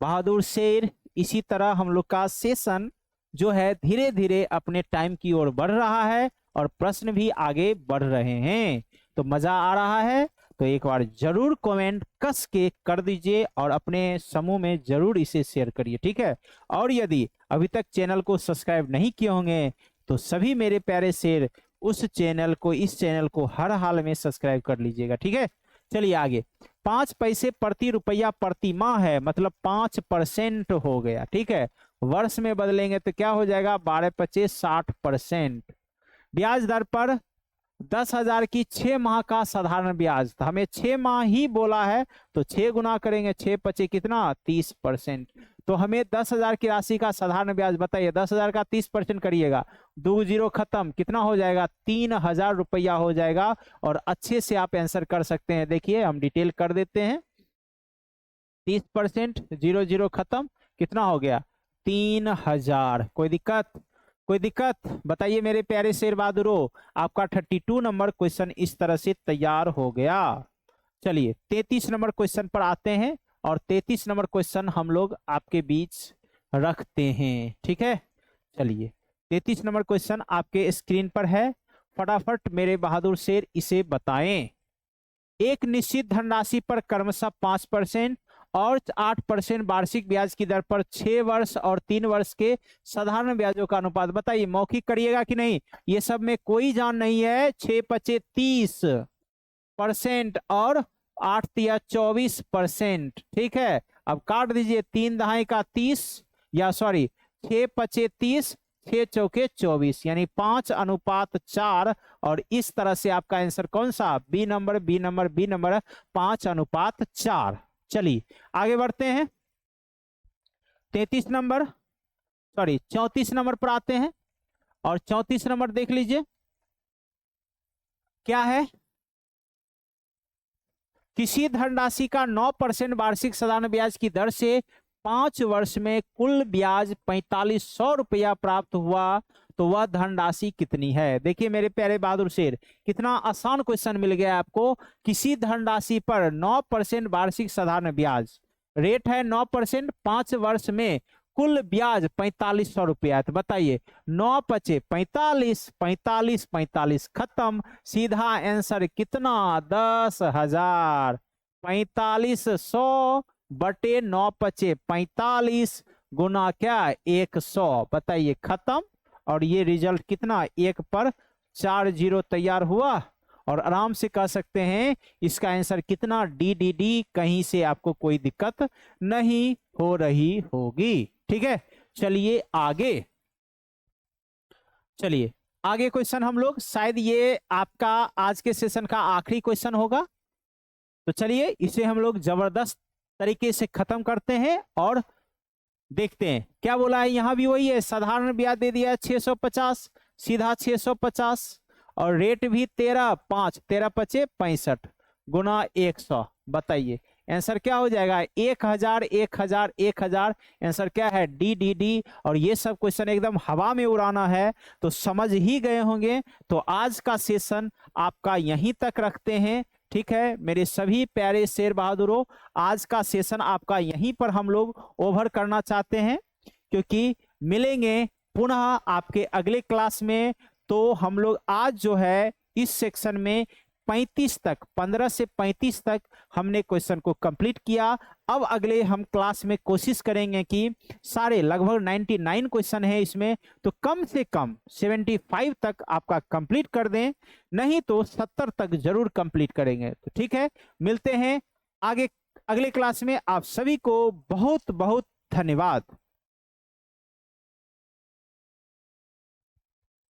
बहादुर शेर। इसी तरह हम लोग का सेशन जो है धीरे धीरे अपने टाइम की ओर बढ़ रहा है और प्रश्न भी आगे बढ़ रहे हैं। तो मजा आ रहा है तो एक बार जरूर कमेंट कस के कर दीजिए और अपने समूह में जरूर इसे शेयर करिए, ठीक है। और यदि अभी तक चैनल को सब्सक्राइब नहीं किए होंगे तो सभी मेरे प्यारे शेर इस चैनल को हर हाल में सब्सक्राइब कर लीजिएगा, ठीक है। चलिए आगे। 5 पैसे प्रति रुपया प्रति माह है, मतलब 5% हो गया, ठीक है। वर्ष में बदलेंगे तो क्या हो जाएगा, 12×5 = 60%। ब्याज दर पर 10,000 की 6 माह का साधारण ब्याज, तो हमें 6 माह ही बोला है तो 6 गुना करेंगे, 6×5 कितना 30%। तो हमें 10,000 की राशि का साधारण ब्याज बताइए, 10,000 का 30% करिएगा, 2 जीरो खत्म, कितना हो जाएगा 3,000 रुपया हो जाएगा। और अच्छे से आप आंसर कर सकते हैं। देखिए हम डिटेल कर देते हैं। 30%, 0 0 खत्म, कितना हो गया 3,000। कोई दिक्कत बताइए मेरे प्यारे शेर बहादुरों। आपका 32 नंबर क्वेश्चन इस तरह से तैयार हो गया। चलिए 33 नंबर क्वेश्चन पर आते हैं और 33 नंबर क्वेश्चन हम लोग आपके बीच रखते हैं, ठीक है। चलिए 33 नंबर क्वेश्चन आपके स्क्रीन पर है, फटाफट मेरे बहादुर शेर इसे बताएं। एक निश्चित धनराशि पर क्रमशः 5% और 8% वार्षिक ब्याज की दर पर 6 वर्ष और 3 वर्ष के साधारण ब्याजों का अनुपात बताइए। मौखिक करिएगा कि नहीं, ये सब में कोई जान नहीं है। 6×5 = 30% और 8 × 24%, ठीक है। अब काट दीजिए, 3 दहाई का 30, या सॉरी 6×5 = 30, 6 चौके 24, यानी 5:4। और इस तरह से आपका आंसर कौन सा, बी नंबर 5:4। चलिए आगे बढ़ते हैं। 33 नंबर सॉरी 34 नंबर पर आते हैं और 34 नंबर देख लीजिए क्या है। किसी धनराशि का 9% वार्षिक साधारण ब्याज की दर से 5 वर्ष में कुल ब्याज 4,500 रुपया प्राप्त हुआ तो वह धनराशि कितनी है। देखिए मेरे प्यारे बहादुर शेर, कितना आसान क्वेश्चन मिल गया आपको। किसी धनराशि पर 9% वार्षिक साधारण ब्याज, रेट है 9%, 5 वर्ष में कुल ब्याज 4,500 रुपया है। तो बताइए 9×5 = 45, 45 45 खत्म, सीधा आंसर कितना 10,000। 4,500 बटे 9×5 = 45 गुना क्या 100, बताइए खत्म। और ये रिजल्ट कितना 1 पर 4 0 तैयार हुआ। और आराम से कह सकते हैं इसका आंसर कितना डी। कहीं से आपको कोई दिक्कत नहीं हो रही होगी, ठीक है। चलिए आगे क्वेश्चन हम लोग, शायद ये आपका आज के सेशन का आखिरी क्वेश्चन होगा। तो चलिए इसे हम लोग जबरदस्त तरीके से खत्म करते हैं और देखते हैं क्या बोला है। यहां भी वही है, साधारण ब्याज दे दिया है 650, सीधा 650 और रेट भी 13×5, 13×5 = 65 गुना 100। बताइए आंसर क्या हो जाएगा 1,000 1,000 1,000। आंसर क्या है डी। और ये सब क्वेश्चन एकदम हवा में उड़ाना है तो समझ ही गए होंगे। तो आज का सेशन आपका यहीं तक रखते हैं, ठीक है मेरे सभी प्यारे शेर बहादुरों। आज का सेशन आपका यहीं पर हम लोग ओवर करना चाहते हैं, क्योंकि मिलेंगे पुनः आपके अगले क्लास में। तो हम लोग आज जो है इस सेक्शन में 35 तक, 15 से 35 तक हमने क्वेश्चन को कंप्लीट किया। अब अगले हम क्लास में कोशिश करेंगे कि सारे लगभग 99 क्वेश्चन है इसमें, तो कम से कम 75 तक आपका कंप्लीट कर दें, नहीं तो 70 तक जरूर कंप्लीट करेंगे। तो ठीक है, मिलते हैं आगे अगले क्लास में। आप सभी को बहुत बहुत धन्यवाद।